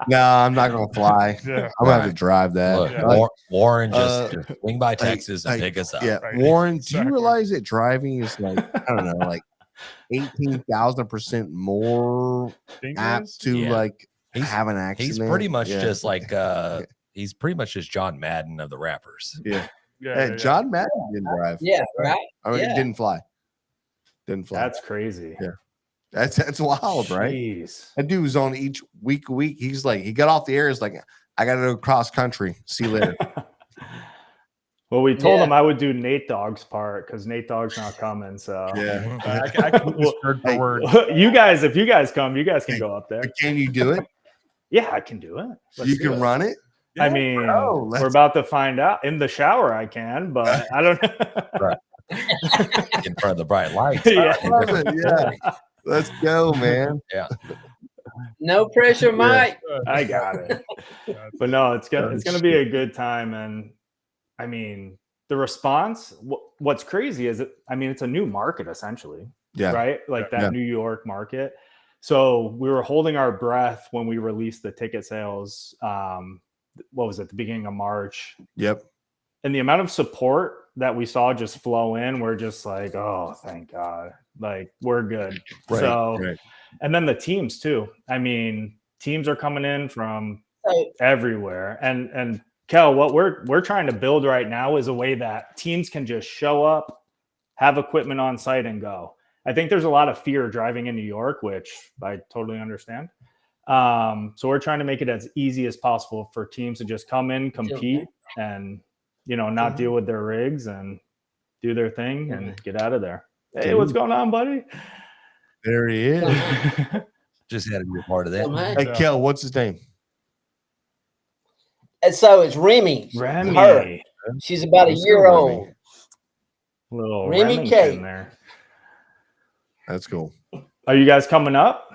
Speaker 3: no, I'm not gonna fly.
Speaker 6: Yeah.
Speaker 3: I'm gonna have to drive that.
Speaker 2: Look,
Speaker 6: Yeah.
Speaker 2: Warren just swing by
Speaker 3: like-
Speaker 2: Texas and
Speaker 3: like,
Speaker 2: pick us up.
Speaker 3: Yeah,
Speaker 6: Right.
Speaker 3: Warren, do
Speaker 6: Exactly.
Speaker 3: you realize that driving is like, I don't know, like 18,000% more
Speaker 6: Think it
Speaker 3: apt
Speaker 6: is?
Speaker 3: to
Speaker 2: Yeah.
Speaker 3: like
Speaker 2: He's-
Speaker 3: have an accident?
Speaker 2: He's pretty much
Speaker 3: Yeah.
Speaker 2: just like he's pretty much just John Madden of the rappers.
Speaker 3: Yeah.
Speaker 6: Yeah,
Speaker 3: Hey,
Speaker 6: yeah,
Speaker 3: John Madden didn't drive.
Speaker 8: Yeah, right?
Speaker 3: I mean,
Speaker 8: Yeah.
Speaker 3: didn't fly. Didn't fly.
Speaker 7: That's crazy.
Speaker 3: Yeah. That's wild, right?
Speaker 7: Jeez.
Speaker 3: That dude was on each week a week. He's like, he got off the air. He's like, I got to go cross country. See you later.
Speaker 7: Well, we told
Speaker 8: Yeah.
Speaker 7: him I would do Nate Dogg's part because Nate Dogg's not coming. So
Speaker 3: Yeah.
Speaker 6: I can do this word for
Speaker 3: Hey.
Speaker 6: word.
Speaker 7: you guys, if you guys come, you guys can
Speaker 3: Hey.
Speaker 7: go up there.
Speaker 3: But can you do it?
Speaker 7: Yeah, I can do it. Let's
Speaker 3: You
Speaker 7: do
Speaker 3: can
Speaker 7: it.
Speaker 3: run it?
Speaker 7: I mean,
Speaker 3: bro,
Speaker 7: we're
Speaker 3: let's-
Speaker 7: about to find out. In the shower, I can, but I don't know.
Speaker 2: In front of the bright lights.
Speaker 7: Yeah.
Speaker 3: I love it. Yeah. Let's go, man.
Speaker 8: No pressure, Mike.
Speaker 7: I got it. But no, it's gonna be a good time, and I mean the response. What's crazy is it's a new market essentially,
Speaker 3: Yeah.
Speaker 7: right? Like that
Speaker 3: Yeah.
Speaker 7: New York market. So we were holding our breath when we released the ticket sales. What was it? The beginning of March,
Speaker 3: Yep.
Speaker 7: and the amount of support that we saw just flow in, we're just like, oh, thank God, like we're good.
Speaker 3: Right.
Speaker 7: So.
Speaker 3: Right.
Speaker 7: And then the teams too. I mean, teams are coming in from everywhere. And Kell, what we're trying to build right now is a way that teams can just show up, have equipment on site, and go. I think there's a lot of fear driving in New York, which I totally understand. So we're trying to make it as easy as possible for teams to just come in, compete, and not deal with their rigs and do their thing and get out of there. Hey, what's going on, buddy?
Speaker 3: There he is.
Speaker 2: Just had to be a part of that.
Speaker 3: Hey, Kell, what's his name?
Speaker 8: And so it's Remy.
Speaker 7: Remy.
Speaker 8: Her. She's about a
Speaker 3: Let's go,
Speaker 8: year
Speaker 3: Remy.
Speaker 8: old.
Speaker 7: Little
Speaker 8: Remy
Speaker 7: Remington
Speaker 8: K.
Speaker 7: there.
Speaker 3: That's cool.
Speaker 7: Are you guys coming up?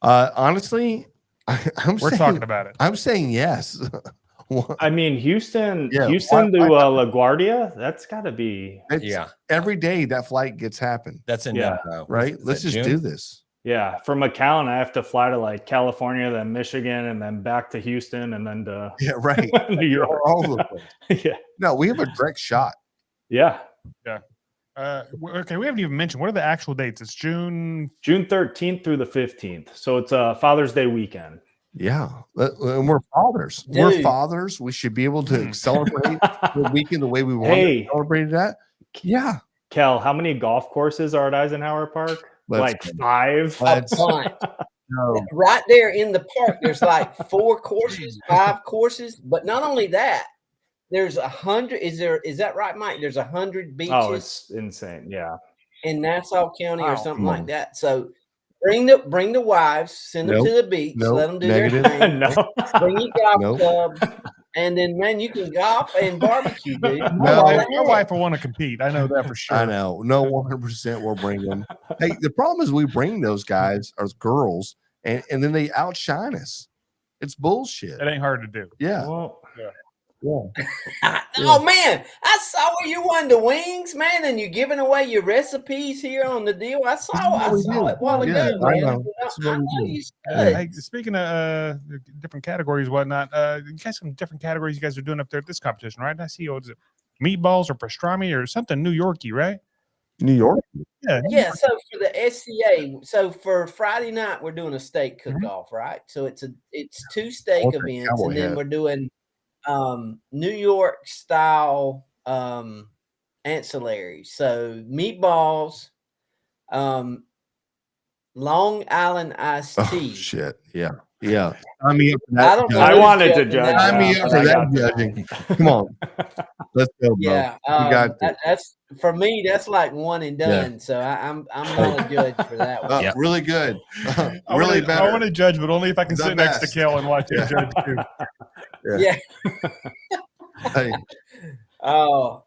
Speaker 3: Honestly, I'm
Speaker 6: We're
Speaker 3: saying,
Speaker 6: talking about it.
Speaker 3: I'm saying yes.
Speaker 7: I mean, Houston
Speaker 3: Yeah,
Speaker 7: to
Speaker 3: why
Speaker 7: LaGuardia, that's got to be,
Speaker 3: It's-
Speaker 2: Yeah,
Speaker 3: Every day that flight gets happen,
Speaker 2: that's in
Speaker 7: Yeah.
Speaker 3: right?
Speaker 2: Is
Speaker 3: Let's
Speaker 2: that
Speaker 3: just
Speaker 2: June?
Speaker 3: do this.
Speaker 7: yeah. From McAllen, I have to fly to like California, then Michigan, and then back to Houston, and then to
Speaker 3: Yeah, right.
Speaker 7: New York.
Speaker 3: All over the place.
Speaker 7: Yeah.
Speaker 3: No, we have a direct shot.
Speaker 7: Yeah.
Speaker 6: Okay, we haven't even mentioned what are the actual dates. It's June.
Speaker 7: June 13th through the 15th. So it's a Father's Day weekend.
Speaker 3: Yeah. And we're fathers. We're
Speaker 8: Dude.
Speaker 3: fathers. We should be able to celebrate the weekend the way we want
Speaker 7: Hey.
Speaker 3: to celebrate that. Yeah.
Speaker 7: Kel, how many golf courses are at Eisenhower Park?
Speaker 3: Let's
Speaker 7: Like
Speaker 3: go.
Speaker 7: 5.
Speaker 8: A
Speaker 3: Let's
Speaker 8: bunch.
Speaker 3: go.
Speaker 8: Right there in the park, there's like 4 courses, 5 courses. But not only that, there's 100. Is that right, Mike? There's 100 beaches
Speaker 7: Oh, it's insane. Yeah.
Speaker 8: in Nassau County or
Speaker 6: Wow.
Speaker 8: something
Speaker 3: Come
Speaker 8: like
Speaker 3: on.
Speaker 8: that. So bring the wives, send them
Speaker 3: Nope.
Speaker 8: to the beach,
Speaker 3: Nope.
Speaker 8: let them do
Speaker 3: Negative.
Speaker 8: their thing.
Speaker 7: No.
Speaker 8: Bring your golf
Speaker 3: Nope.
Speaker 8: club, and then man, you can golf and barbecue, dude.
Speaker 3: No.
Speaker 6: My wife will want to compete. I know that for sure.
Speaker 3: I know. No, 100% we'll bring them. Hey, the problem is we bring those guys or girls and then they outshine us. It's bullshit.
Speaker 6: It ain't hard to do.
Speaker 3: Yeah.
Speaker 7: Well,
Speaker 8: Oh man, I saw where you won the wings, man, and you're giving away your recipes here on the deal. I saw
Speaker 3: This is what we do.
Speaker 8: it while
Speaker 3: Yeah,
Speaker 8: ago,
Speaker 3: I
Speaker 8: man.
Speaker 3: know. This is what we do.
Speaker 8: You
Speaker 3: Hey.
Speaker 8: should.
Speaker 6: Speaking of different categories, whatnot, you guys some different categories you guys are doing up there at this competition, right? I see. What is it? meatballs or pastrami or something New Yorkie, right?
Speaker 3: New York.
Speaker 8: Yeah. So for the SCA, so for Friday night, we're doing a steak cook-off, right? So it's two steak
Speaker 3: Okay,
Speaker 8: events,
Speaker 3: cowboy
Speaker 8: and then
Speaker 3: hat.
Speaker 8: we're doing New York style ancillaries. So meatballs, Long Island iced tea.
Speaker 3: Oh shit! Yeah. I mean,
Speaker 8: I don't know.
Speaker 7: I
Speaker 8: who's
Speaker 7: wanted to
Speaker 8: judging
Speaker 7: judge.
Speaker 8: that.
Speaker 3: I mean,
Speaker 7: but
Speaker 3: for
Speaker 7: I
Speaker 3: that
Speaker 7: got that.
Speaker 3: judging. Come on, let's go, bro.
Speaker 8: Yeah,
Speaker 3: You got this.
Speaker 8: that's for me. That's like one and done. So I'm not a judge for that one.
Speaker 2: Yep.
Speaker 3: Really good.
Speaker 6: I
Speaker 3: Really
Speaker 6: wanna-
Speaker 3: better.
Speaker 6: I want to judge, but only if I can
Speaker 3: The
Speaker 6: sit next to
Speaker 3: best.
Speaker 6: Kell and watch
Speaker 3: Yeah.
Speaker 6: him judge too.
Speaker 3: Yeah.
Speaker 8: Yeah.
Speaker 3: Hey,
Speaker 8: Oh,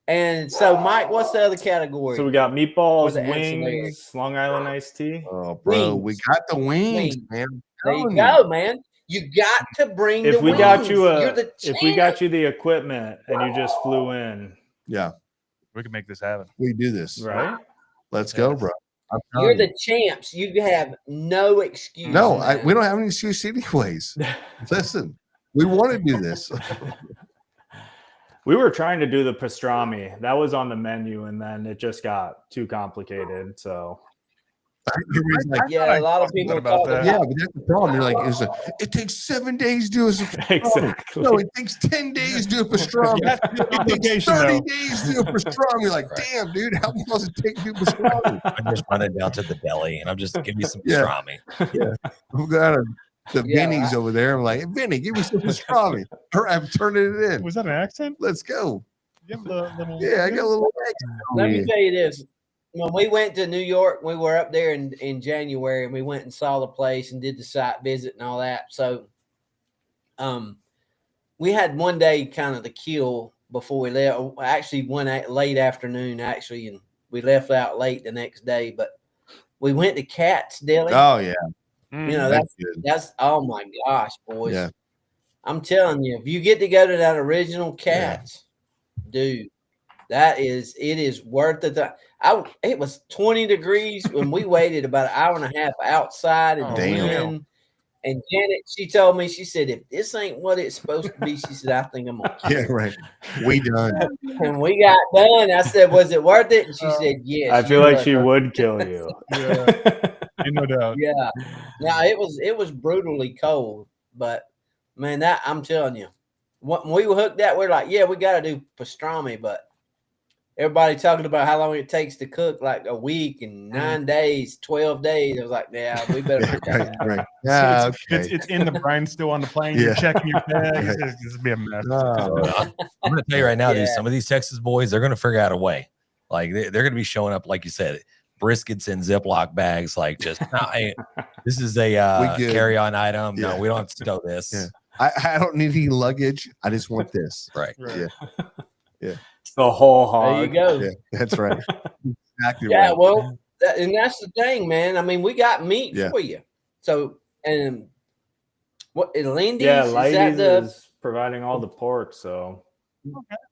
Speaker 8: and so Mike, what's the other category?
Speaker 7: So we got meatballs,
Speaker 8: For the
Speaker 7: wings, Long Island iced tea.
Speaker 3: oh, bro, we
Speaker 8: Wings.
Speaker 3: got the wings,
Speaker 8: Wings.
Speaker 3: man. I'm
Speaker 8: there you
Speaker 3: telling
Speaker 8: go, man. You got to bring
Speaker 7: If
Speaker 8: the
Speaker 7: we
Speaker 8: wings.
Speaker 7: got you
Speaker 8: You're the
Speaker 7: if we got
Speaker 8: champ.
Speaker 7: you the equipment and you just flew in,
Speaker 3: Yeah,
Speaker 6: We can make this happen.
Speaker 3: we do this.
Speaker 7: right?
Speaker 3: Let's go, bro. I'm
Speaker 8: You're
Speaker 3: telling
Speaker 8: the champs. You have no excuse.
Speaker 3: you. No,
Speaker 8: man.
Speaker 3: we don't have any excuse anyways. Listen, we want to do this.
Speaker 7: We were trying to do the pastrami. That was on the menu, and then it just got too complicated. So
Speaker 3: Everybody's like,
Speaker 8: Yeah, a lot of people
Speaker 6: about
Speaker 8: talk
Speaker 6: that.
Speaker 3: yeah, but that's the problem. You're like, it takes 7 days to do a
Speaker 7: exactly.
Speaker 3: No, it takes 10 days to do a pastrami.
Speaker 6: You have to do
Speaker 3: It takes
Speaker 6: obligation,
Speaker 3: 30
Speaker 6: though.
Speaker 3: days to do a pastrami. You're like,
Speaker 2: Right.
Speaker 3: damn, dude, how long does it take to do pastrami?
Speaker 2: I'm just running down to the deli and I'm just give me some
Speaker 3: Yeah.
Speaker 2: pastrami.
Speaker 3: We've got the
Speaker 8: Yeah,
Speaker 3: Vinny's over there. I'm like, Vinny, give me some pastrami. All right, I'm turning it in.
Speaker 6: Was that an accent?
Speaker 3: Let's go.
Speaker 6: You have the little,
Speaker 3: Yeah, I got a little egg.
Speaker 8: Let me tell you this. When we went to New York, we were up there in January, and we went and saw the place and did the site visit and all that. So we had one day kind of to kill before we left. Actually, late afternoon, actually, and we left out late the next day. But we went to Cat's Deli.
Speaker 3: Oh, yeah.
Speaker 8: you know,
Speaker 3: That's good.
Speaker 8: that's oh my gosh, boys.
Speaker 3: Yeah.
Speaker 8: I'm telling you, if you get to go to that original Cat's, dude, it is worth the time. It was 20 degrees when we waited about an hour and a half outside and
Speaker 3: Damn.
Speaker 8: wind. And Janet, she told me, she said, if this ain't what it's supposed to be, she said, I think I'm gonna
Speaker 3: Yeah, right. We done.
Speaker 8: And we got done. I said, was it worth it? And she said, yes.
Speaker 7: I feel
Speaker 8: you
Speaker 7: like
Speaker 8: are
Speaker 7: she
Speaker 8: correct."
Speaker 7: would kill you.
Speaker 6: Ain't no doubt.
Speaker 8: Yeah. Now it was brutally cold, but man, that I'm telling you, when we were hooked that, we're like, yeah, we got to do pastrami, but everybody talking about how long it takes to cook, like a week and 9 days, 12 days. I was like, yeah, we better
Speaker 3: Yeah,
Speaker 8: put that out.
Speaker 3: right. Yeah,
Speaker 6: It's
Speaker 3: okay.
Speaker 6: it's in the brine still on the plane.
Speaker 3: Yeah.
Speaker 6: You're checking your bag.
Speaker 3: Right.
Speaker 6: It's just be a mess.
Speaker 3: Oh,
Speaker 2: I'm going to tell you right now, dude,
Speaker 8: Yeah.
Speaker 2: some of these Texas boys, they're going to figure out a way. Like they're going to be showing up, like you said, briskets in Ziploc bags. Like just, no, hey, this is a
Speaker 3: We good.
Speaker 2: carry-on item.
Speaker 3: Yeah.
Speaker 2: No, we don't have to stow this.
Speaker 3: Yeah. I don't need any luggage. I just want this.
Speaker 2: Right.
Speaker 3: Yeah.
Speaker 7: It's the whole
Speaker 8: There you
Speaker 7: hog.
Speaker 8: go.
Speaker 3: Yeah, that's right. Exactly
Speaker 8: Yeah,
Speaker 3: right.
Speaker 8: well, and that's the thing, man. I mean, we got meat
Speaker 3: Yeah.
Speaker 8: for you. So, and what, Lindy's,
Speaker 7: Yeah,
Speaker 8: is that
Speaker 7: ladies
Speaker 8: the
Speaker 7: is providing all the pork. So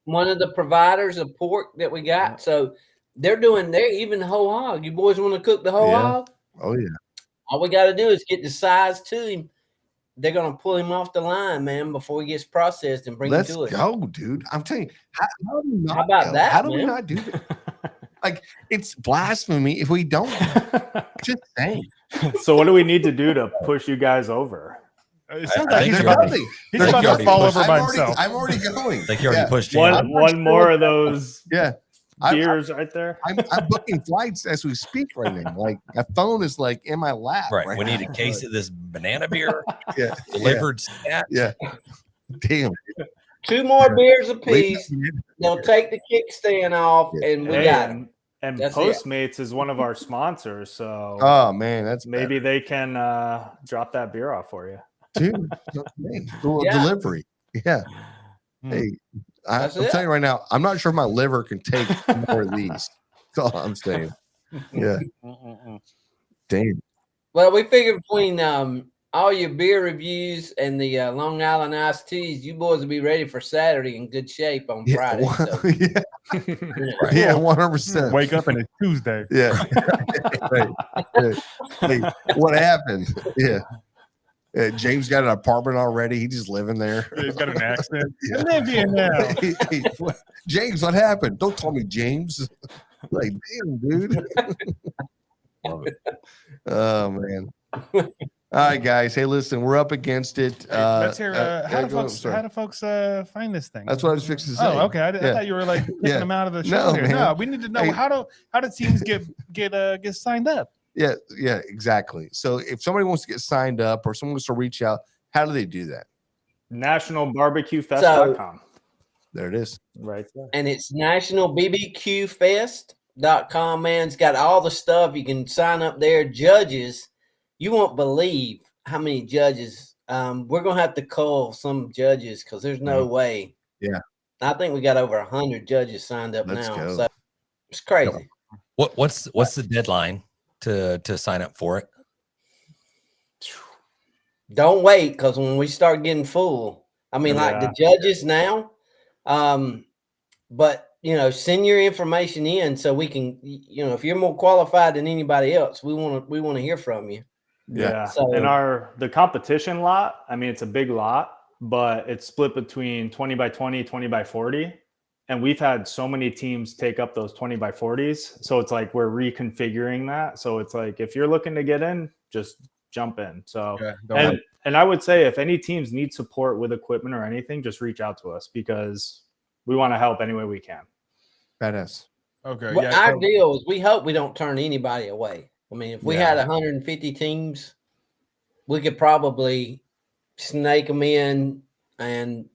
Speaker 8: one of the providers of pork that we got? So they're even the whole hog. You boys want to cook the whole
Speaker 3: Yeah.
Speaker 8: hog?
Speaker 3: Oh, yeah.
Speaker 8: All we got to do is get the size to him. They're gonna pull him off the line, man, before he gets processed and bring
Speaker 3: Let's
Speaker 8: him to us.
Speaker 3: go, dude. I'm telling you, how do we not
Speaker 8: How about
Speaker 3: go?
Speaker 8: that,
Speaker 3: How do we
Speaker 8: man?
Speaker 3: not do that? Like, it's blasphemy if we don't. Just saying.
Speaker 7: so what do we need to do to push you guys over?
Speaker 6: It
Speaker 2: I
Speaker 6: sounds like
Speaker 2: think
Speaker 6: he's
Speaker 2: you're
Speaker 6: about,
Speaker 2: already-
Speaker 6: he's
Speaker 2: like
Speaker 6: about
Speaker 2: you
Speaker 6: to
Speaker 2: already
Speaker 6: fall
Speaker 2: pushed-
Speaker 6: over by himself.
Speaker 3: I'm already going.
Speaker 2: Like you already
Speaker 3: Yeah.
Speaker 2: pushed
Speaker 7: One
Speaker 2: Jam.
Speaker 7: one more of those
Speaker 3: Yeah. I-
Speaker 7: beers right there.
Speaker 3: I'm booking flights as we speak right now. Like, my phone is like in my lap.
Speaker 2: Right. We need a
Speaker 3: now.
Speaker 2: case of this banana beer
Speaker 3: Yeah.
Speaker 2: delivered stat.
Speaker 3: Yeah. Damn.
Speaker 8: 2 more beers
Speaker 3: Leave
Speaker 8: apiece.
Speaker 3: me in.
Speaker 8: They'll take the kickstand off,
Speaker 3: Yeah.
Speaker 8: and we
Speaker 7: Hey,
Speaker 8: got him.
Speaker 7: and
Speaker 8: That's it.
Speaker 7: Postmates is one of our sponsors, so
Speaker 3: Oh, man. That's
Speaker 7: maybe they can drop that beer off for you.
Speaker 3: better. Dude. Okay. Little
Speaker 8: Yeah.
Speaker 3: delivery. Yeah.
Speaker 6: Hmm.
Speaker 3: Hey, I'm
Speaker 8: That's it.
Speaker 3: telling you right now, I'm not sure my liver can take more of these. That's all I'm saying. Yeah. Damn.
Speaker 8: Well, we figured between all your beer reviews and the Long Island iced teas, you boys will be ready for Saturday in good shape on
Speaker 3: Yeah.
Speaker 8: Friday. So,
Speaker 3: Yeah.
Speaker 2: Right.
Speaker 3: Yeah. 100%.
Speaker 6: Wake up and it's Tuesday.
Speaker 3: Yeah. Right. Yeah. Hey, what happened? Yeah. James got an apartment already. He's just living there.
Speaker 6: He's got an accent.
Speaker 3: Yeah.
Speaker 6: I live here now.
Speaker 3: James, what happened? Don't call me James. Like, damn, dude. Love it. Oh man. All right, guys. Hey, listen, we're up against it.
Speaker 6: Let's hear how do folks find this thing?
Speaker 3: That's what I was fixing to say.
Speaker 6: Oh, okay. I thought you were like picking them out of the show here.
Speaker 3: Man.
Speaker 6: No, we need to know how do teams get signed up?
Speaker 3: Yeah, exactly. So if somebody wants to get signed up or someone wants to reach out, how do they do that?
Speaker 7: NationalBBQFest.com.
Speaker 3: There it is.
Speaker 7: Right there.
Speaker 8: And it's NationalBBQFest.com, man. It's got all the stuff. You can sign up there. Judges, you won't believe how many judges. We're going to have to call some judges because there's no way.
Speaker 3: Yeah.
Speaker 8: I think we got over 100 judges signed up
Speaker 3: Let's
Speaker 8: now.
Speaker 3: go.
Speaker 8: So it's crazy.
Speaker 2: What's the deadline to sign up for it?
Speaker 8: Don't wait, because when we start getting full, I mean, like the judges now, but send your information in so we can, if you're more qualified than anybody else, we want to hear from you.
Speaker 7: Yeah.
Speaker 8: So,
Speaker 7: and the competition lot, I mean, it's a big lot, but it's split between 20 by 20, 20 by 40. And we've had so many teams take up those 20 by 40s. So it's like we're reconfiguring that. So it's like if you're looking to get in, just jump in. So and I would say if any teams need support with equipment or anything, just reach out to us because we want to help any way we can.
Speaker 3: Badass.
Speaker 6: Okay.
Speaker 8: Well, our deal is we hope we don't turn anybody away. I mean, if we had 150 teams, we could probably snake them in and,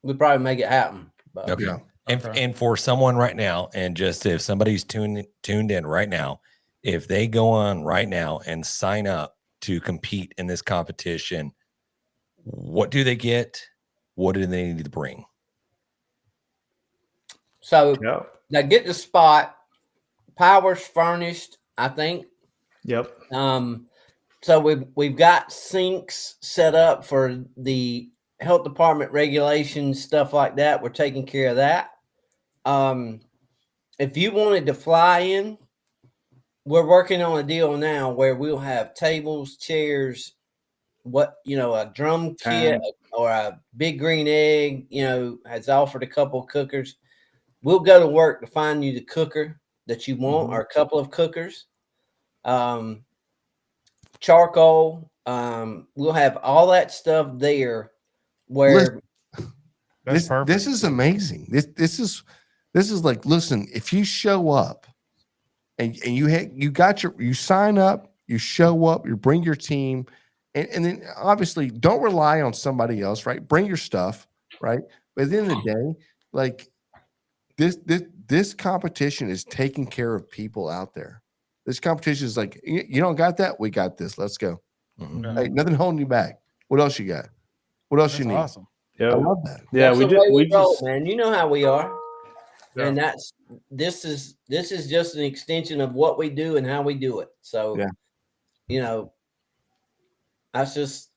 Speaker 8: we'd probably make it happen. But,
Speaker 2: Okay. Yeah. And for someone right now, and just if somebody's tuned in right now, if they go on right now and sign up to compete in this competition, what do they get? What do they need to bring?
Speaker 8: So they get the spot. Power's furnished, I think.
Speaker 7: Yep.
Speaker 8: So we've got sinks set up for the health department regulations, stuff like that. We're taking care of that. If you wanted to fly in, we're working on a deal now where we'll have tables, chairs, a drum kit or a big green egg, has offered a couple of cookers. We'll go to work to find you the cooker that you want or a couple of cookers. Charcoal. We'll have all that stuff there where
Speaker 3: this is amazing. This is like, listen, if you show up and you sign up, you show up, you bring your team, and then obviously don't rely on somebody else, right? Bring your stuff, right? But at the end of the day, like this competition is taking care of people out there. This competition is like, you don't got that? We got this. Let's go.
Speaker 2: Mm-hmm.
Speaker 3: Hey, nothing holding you back. What else you got? What else you need?
Speaker 6: Awesome.
Speaker 7: Yeah,
Speaker 3: I love that.
Speaker 7: Yeah,
Speaker 8: we roll, man. You know how we are. Yeah. And this is just an extension of what we do and how we do it. So, that's just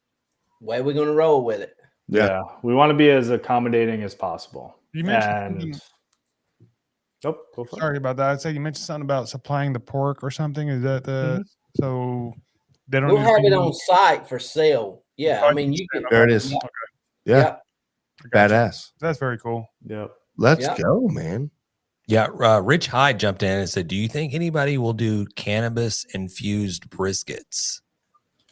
Speaker 8: the way we're going to roll with it.
Speaker 7: Yeah. We want to be as accommodating as possible.
Speaker 6: You mentioned
Speaker 7: go for
Speaker 6: sorry about that. I'd say you mentioned something about supplying the pork or something. Is that so they don't?
Speaker 8: We'll have it on site for sale. Yeah, I mean you can.
Speaker 3: There it is. Yeah. Badass.
Speaker 6: That's very cool.
Speaker 7: Yep.
Speaker 3: Let's go, man.
Speaker 2: Yeah, Rich Hyde jumped in and said, "Do you think anybody will do cannabis infused briskets?"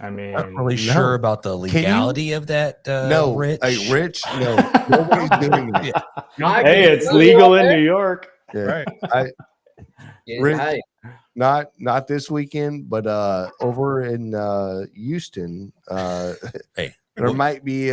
Speaker 7: I mean,
Speaker 2: I'm not really sure about the legality of that.
Speaker 3: No,
Speaker 2: Rich.
Speaker 3: Hey, Rich, no, nobody's doing it.
Speaker 7: Hey, it's legal in New York.
Speaker 3: Yeah.
Speaker 6: Right.
Speaker 3: Rich, not this weekend, but over in Houston,
Speaker 2: Hey,
Speaker 3: there might be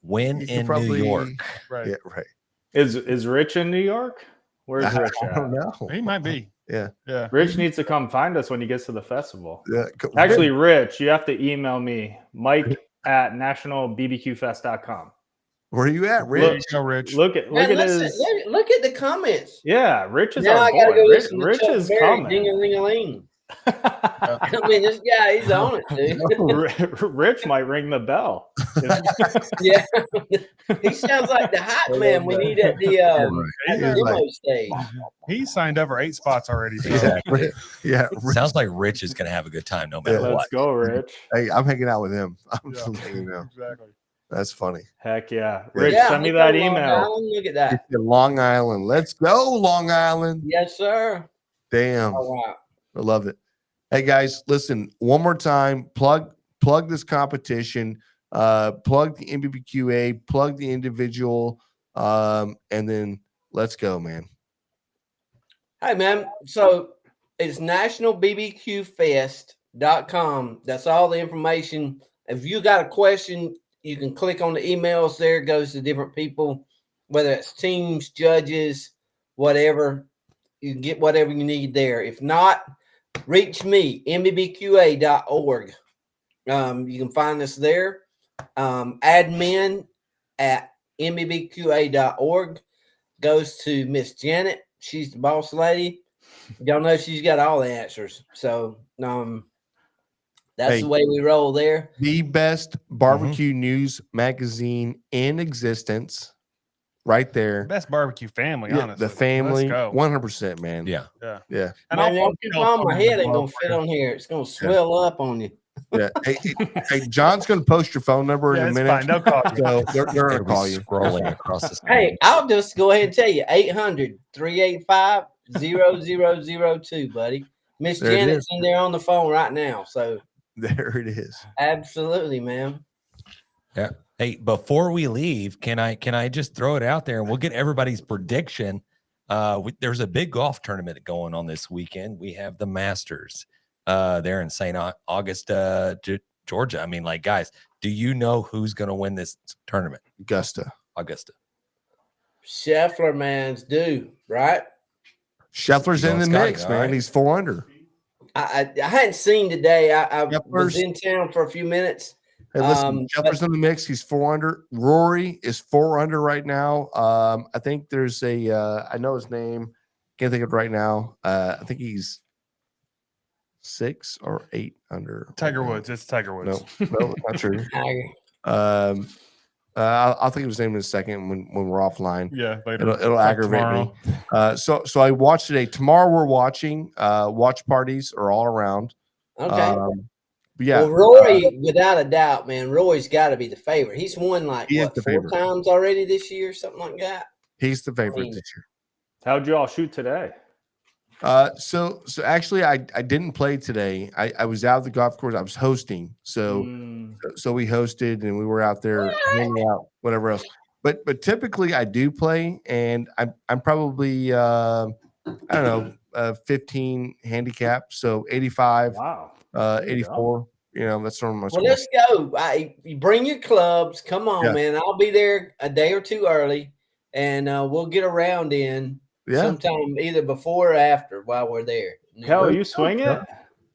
Speaker 2: when in New York.
Speaker 6: Right.
Speaker 3: Yeah, right.
Speaker 7: Is Rich in New York? Where's Rich
Speaker 3: I
Speaker 7: at?
Speaker 3: don't know.
Speaker 6: He might be.
Speaker 3: Yeah.
Speaker 7: Rich needs to come find us when he gets to the festival.
Speaker 3: Yeah.
Speaker 7: Actually, Rich, you have to email me, Mike@nationalbbqfest.com.
Speaker 3: Where are you at, Rich?
Speaker 6: Rich.
Speaker 7: Look at
Speaker 8: Man,
Speaker 7: his.
Speaker 8: look at the comments.
Speaker 7: Yeah, Rich is
Speaker 8: Now
Speaker 7: our
Speaker 8: I gotta
Speaker 7: boy.
Speaker 8: go listen to
Speaker 7: Rich
Speaker 8: Chuck
Speaker 7: is
Speaker 8: Berry,
Speaker 7: coming.
Speaker 8: Ding-a-ling-a-ling. I mean, this guy, he's on it, dude.
Speaker 7: Rich might ring the bell.
Speaker 8: Yeah, he sounds like the hot man we need at the demo stage.
Speaker 6: He signed up for 8 spots already. So.
Speaker 3: Exactly. Yeah.
Speaker 2: Sounds like Rich is going to have a good time no matter
Speaker 7: Let's
Speaker 2: what.
Speaker 7: go, Rich.
Speaker 3: Hey, I'm hanging out with him. I'm
Speaker 6: Yeah.
Speaker 3: still hanging out.
Speaker 6: Exactly.
Speaker 3: That's funny.
Speaker 7: Heck yeah. Rich,
Speaker 8: Yeah,
Speaker 7: send me
Speaker 8: look
Speaker 7: that
Speaker 8: at Long
Speaker 7: email.
Speaker 8: Island, look at that.
Speaker 3: It's in Long Island. Let's go, Long Island.
Speaker 8: Yes, sir.
Speaker 3: Damn.
Speaker 8: Oh, wow.
Speaker 3: I love it. Hey guys, listen, one more time, plug this competition, plug the NBBQA, plug the individual, and then let's go, man.
Speaker 8: Hey, man. So it's nationalbbqfest.com. That's all the information. If you got a question, you can click on the emails there. It goes to different people, whether it's teams, judges, whatever. You can get whatever you need there. If not, reach me, nbbqa.org. You can find us there. Admin at nbbqa.org goes to Miss Janet. She's the boss lady. Y'all know she's got all the answers. So that's the way we roll there.
Speaker 3: The best barbecue news magazine in existence. Right there.
Speaker 6: Best barbecue family,
Speaker 3: Yeah,
Speaker 6: honestly.
Speaker 3: the family,
Speaker 6: Let's go.
Speaker 3: 100%, man.
Speaker 2: Yeah.
Speaker 3: Yeah.
Speaker 6: And
Speaker 8: Man,
Speaker 6: I'll
Speaker 8: that on my head ain't gonna fit on here. It's gonna swell up on you.
Speaker 3: Yeah. Hey, John's going to post your phone number in a
Speaker 6: it's
Speaker 3: minute.
Speaker 6: fine. They'll call you.
Speaker 3: So they're going to
Speaker 2: It'll be
Speaker 3: call you.
Speaker 2: scrolling across the screen.
Speaker 8: Hey, I'll just go ahead and tell you 800-385-0002, buddy. Miss
Speaker 3: There it
Speaker 8: Janet's
Speaker 3: is.
Speaker 8: in there on the phone right now. So
Speaker 3: There it is.
Speaker 8: absolutely, man.
Speaker 2: Hey, before we leave, can I just throw it out there and we'll get everybody's prediction? There's a big golf tournament going on this weekend. We have the Masters there in St. Augusta, Georgia. I mean, like, guys, do you know who's going to win this tournament?
Speaker 3: Augusta.
Speaker 8: Scheffler, man's due, right?
Speaker 3: Scheffler's in the
Speaker 2: Scotty,
Speaker 3: mix,
Speaker 2: all
Speaker 3: man.
Speaker 2: right.
Speaker 3: He's 4 under.
Speaker 8: I hadn't seen today. I was
Speaker 3: Scheffler's-
Speaker 8: in town for a few minutes.
Speaker 3: Hey, listen, Scheffler's in the mix. He's 4 under. Rory is 4 under right now. I think there's I know his name. Can't think of it right now. I think he's 6 or 8 under.
Speaker 6: Tiger Woods. It's Tiger Woods.
Speaker 3: No, not true. I'll think of his name in a second when we're offline.
Speaker 6: Yeah, later.
Speaker 3: It'll aggravate
Speaker 6: tomorrow.
Speaker 3: me. So I watched today. Tomorrow we're watching. Watch parties are all around.
Speaker 8: Okay.
Speaker 3: But yeah.
Speaker 8: Well, Roy, without a doubt, man, Roy's got to be the favorite. He's won like
Speaker 3: He is
Speaker 8: what,
Speaker 3: the
Speaker 8: 4
Speaker 3: favorite.
Speaker 8: times already this year, something like that.
Speaker 3: He's the favorite
Speaker 8: mean-
Speaker 3: this year.
Speaker 7: How'd you all shoot today?
Speaker 3: So actually I didn't play today. I was out at the golf course. I was hosting. So we hosted and we were out there hanging out, whatever else. But typically I do play, and I'm probably I don't know 15 handicap. So 85,
Speaker 7: Wow.
Speaker 3: 84. You know, that's sort of my
Speaker 8: Well,
Speaker 3: score.
Speaker 8: let's go. You bring your clubs. Come on,
Speaker 3: Yeah.
Speaker 8: man. I'll be there a day or two early, and we'll get around in sometime either before or after while we're there.
Speaker 7: Kell, you swing it?
Speaker 3: Yeah.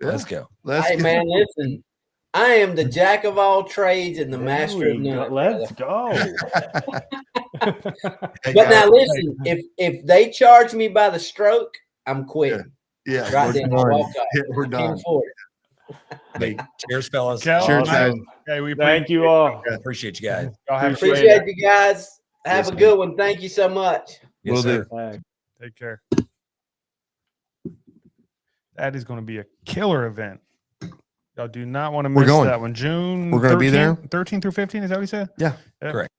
Speaker 2: Let's go.
Speaker 8: Hey, man, listen. I am the jack of all trades and the master of none.
Speaker 7: Let's go.
Speaker 8: But now listen, if they charge me by the stroke, I'm quitting.
Speaker 3: Yeah,
Speaker 8: Right
Speaker 3: we're
Speaker 8: then,
Speaker 3: done.
Speaker 8: I'll walk out.
Speaker 3: Yeah, we're
Speaker 8: I
Speaker 3: done.
Speaker 8: can't afford it.
Speaker 2: Hey, cheers, fellas.
Speaker 6: Kel,
Speaker 3: Cheers, guys.
Speaker 6: Hey, we
Speaker 7: Thank you all.
Speaker 2: Appreciate you guys.
Speaker 6: Y'all have a
Speaker 7: Appreciate
Speaker 6: great
Speaker 8: Appreciate you guys. Have
Speaker 3: Yes,
Speaker 8: a good one. Thank you so much.
Speaker 2: Yes,
Speaker 3: Will
Speaker 2: sir.
Speaker 3: do.
Speaker 7: Thanks.
Speaker 6: Take care. That is going to be a killer event. Y'all do not want to
Speaker 3: We're
Speaker 6: miss
Speaker 3: going.
Speaker 6: that one. June
Speaker 3: We're gonna be there.
Speaker 6: 13 through 15. Is that what you said?
Speaker 3: Yeah.
Speaker 2: Correct.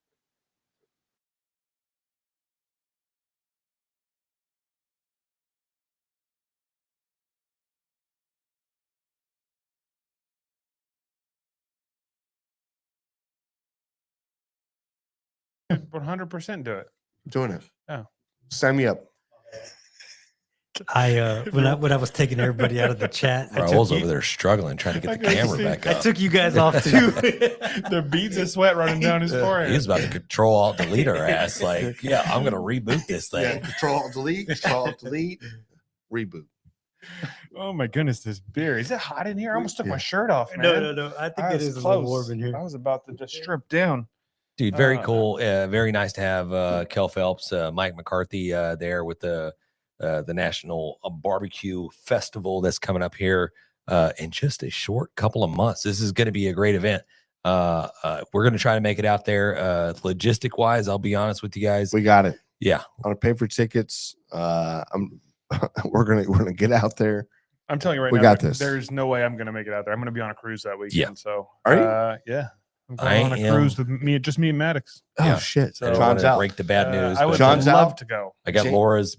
Speaker 6: Yeah, 100% do it.
Speaker 3: Doing it.
Speaker 6: Yeah.
Speaker 3: Sign me up.
Speaker 5: When I was taking everybody out of the chat, I
Speaker 2: Raul's
Speaker 5: took,
Speaker 2: over there struggling, trying to get the
Speaker 6: I can
Speaker 2: camera
Speaker 6: see-
Speaker 2: back
Speaker 5: I
Speaker 2: up.
Speaker 5: took you guys off too.
Speaker 6: The beads of sweat running down his forehead.
Speaker 2: He was about to control alt delete our ass. Like, yeah, I'm gonna reboot this thing.
Speaker 3: Control delete. Control delete. Reboot.
Speaker 6: Oh my goodness, this beer. Is it hot in here? I almost took my shirt off, man.
Speaker 5: No. I think
Speaker 6: I
Speaker 5: it
Speaker 6: was
Speaker 5: is a little
Speaker 6: close.
Speaker 5: warm in here.
Speaker 6: I was about to just strip down.
Speaker 2: Dude, very cool. Very nice to have Kell Phelps, Mike McCarthy there with the the National BBQ Festival that's coming up here in just a short couple of months. This is going to be a great event. We're going to try to make it out there. Logistic wise, I'll be honest with you guys.
Speaker 3: We got it.
Speaker 2: Yeah.
Speaker 3: I'm gonna pay for tickets. We're gonna get out there.
Speaker 6: I'm telling you right
Speaker 3: We
Speaker 6: now,
Speaker 3: got this.
Speaker 6: There's no way I'm gonna make it out there. I'm gonna be on a cruise that weekend.
Speaker 2: Yeah.
Speaker 6: So
Speaker 3: Are you?
Speaker 6: yeah. I'm going on a cruise with just me and Maddox.
Speaker 3: Oh
Speaker 2: Yeah.
Speaker 3: shit!
Speaker 6: So-
Speaker 2: I don't
Speaker 3: John's
Speaker 2: wanna
Speaker 3: out.
Speaker 2: break the bad news.
Speaker 6: I
Speaker 2: but
Speaker 6: would
Speaker 3: John's
Speaker 6: love
Speaker 3: out.
Speaker 6: to go.
Speaker 2: I got
Speaker 3: James-
Speaker 2: Laura's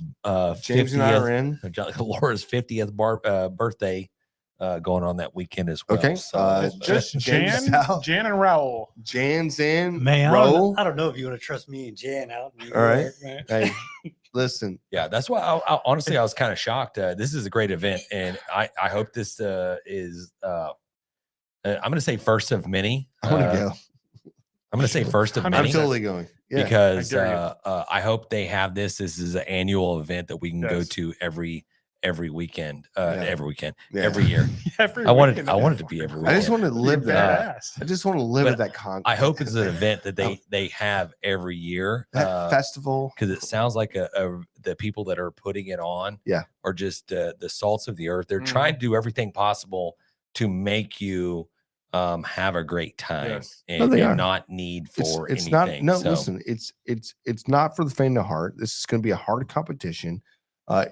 Speaker 3: James and I are
Speaker 2: 50th,
Speaker 3: in.
Speaker 2: Laura's 50th birthday going on that weekend as well.
Speaker 3: Okay.
Speaker 2: So,
Speaker 3: Just
Speaker 6: Jan,
Speaker 3: James out.
Speaker 6: Jan and Raul.
Speaker 3: Jan's in.
Speaker 5: Man,
Speaker 3: Roll.
Speaker 5: I don't know if you want to trust me and Jan out. In New
Speaker 3: All right.
Speaker 5: York, man.
Speaker 3: Hey, listen.
Speaker 2: yeah, that's why I honestly I was kind of shocked. This is a great event, and I hope this is I'm going to say first of many.
Speaker 3: I want to go.
Speaker 2: I'm going to say first of
Speaker 6: I'm
Speaker 2: many
Speaker 3: I'm totally going. Yeah.
Speaker 2: because
Speaker 6: I dare you.
Speaker 2: I hope they have this. This is an annual event that we can go
Speaker 6: Yes.
Speaker 2: to every weekend,
Speaker 3: Yeah.
Speaker 2: every year.
Speaker 6: Every
Speaker 2: I wanted
Speaker 6: weekend.
Speaker 2: to be every
Speaker 3: I
Speaker 2: weekend.
Speaker 3: just want to live that.
Speaker 6: Badass.
Speaker 3: I just want to live
Speaker 2: But
Speaker 3: at that con.
Speaker 2: I hope it's an event that they have every year.
Speaker 3: that festival.
Speaker 2: Because it sounds like the people that are putting it on
Speaker 3: Yeah.
Speaker 2: are just the salts of the earth. They're
Speaker 6: Mhm.
Speaker 2: trying to do everything possible to make you have a great time
Speaker 6: Yes.
Speaker 3: No,
Speaker 2: and,
Speaker 3: they
Speaker 2: and
Speaker 3: are.
Speaker 2: not need for
Speaker 3: It's
Speaker 2: anything.
Speaker 3: not. No,
Speaker 2: So,
Speaker 3: listen. It's not for the faint of heart. This is going to be a hard competition.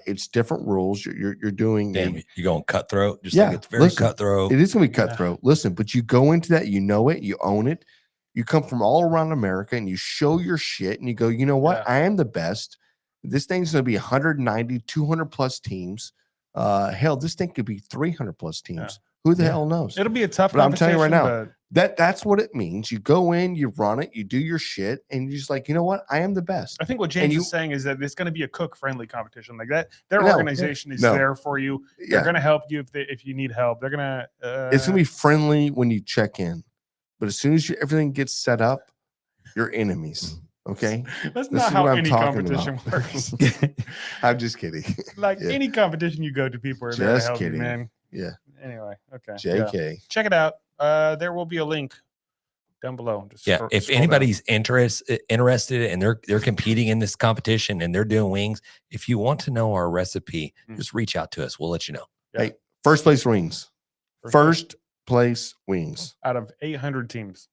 Speaker 3: It's different rules. You're doing.
Speaker 2: damn, you're going cutthroat. Just
Speaker 3: Yeah,
Speaker 2: like it's very
Speaker 3: listen,
Speaker 2: cutthroat.
Speaker 3: It is going to be
Speaker 6: Yeah.
Speaker 3: cutthroat. Listen, but you go into that, you know it, you own it. You come from all around America and you show your shit and you go, you know what?
Speaker 6: Yeah.
Speaker 3: I am the best. This thing's going to be 190, 200 plus teams. Hell, this thing could be 300 plus teams. Who the
Speaker 2: Yeah.
Speaker 3: hell knows?
Speaker 6: It'll be a tough
Speaker 3: But I'm telling you right
Speaker 6: competition,
Speaker 3: now, that's what it means. You go in, you run it, you do your shit, and you're just like, you know what? I am the best.
Speaker 6: I think what James
Speaker 3: you-
Speaker 6: is saying is that it's going to be a cook-friendly competition. Like that, their
Speaker 3: No,
Speaker 6: organization is
Speaker 3: no.
Speaker 6: there for you. They're
Speaker 3: Yeah,
Speaker 6: going to help you if you need help. They're going to.
Speaker 3: it's gonna be friendly when you check in, but as soon as everything gets set up, you're enemies. Okay,
Speaker 6: That's
Speaker 3: this
Speaker 6: not
Speaker 3: is
Speaker 6: how
Speaker 3: what I'm
Speaker 6: any
Speaker 3: talking
Speaker 6: competition
Speaker 3: about.
Speaker 6: works.
Speaker 3: I'm just kidding.
Speaker 6: Like
Speaker 3: Yeah.
Speaker 6: any competition you go to, people are there to
Speaker 3: Just
Speaker 6: help
Speaker 3: kidding.
Speaker 6: you, man.
Speaker 3: Yeah.
Speaker 6: Anyway, okay. Yeah.
Speaker 3: JK.
Speaker 6: Check it out. There will be a link down below. Just
Speaker 2: Yeah,
Speaker 6: scroll-
Speaker 2: if
Speaker 6: scroll down.
Speaker 2: anybody's interested and they're competing in this competition and they're doing wings, if you want to know our recipe, just reach out to us. We'll let you know.
Speaker 6: Yeah.
Speaker 3: Hey, first place wings. First place wings.
Speaker 6: out of 800 teams.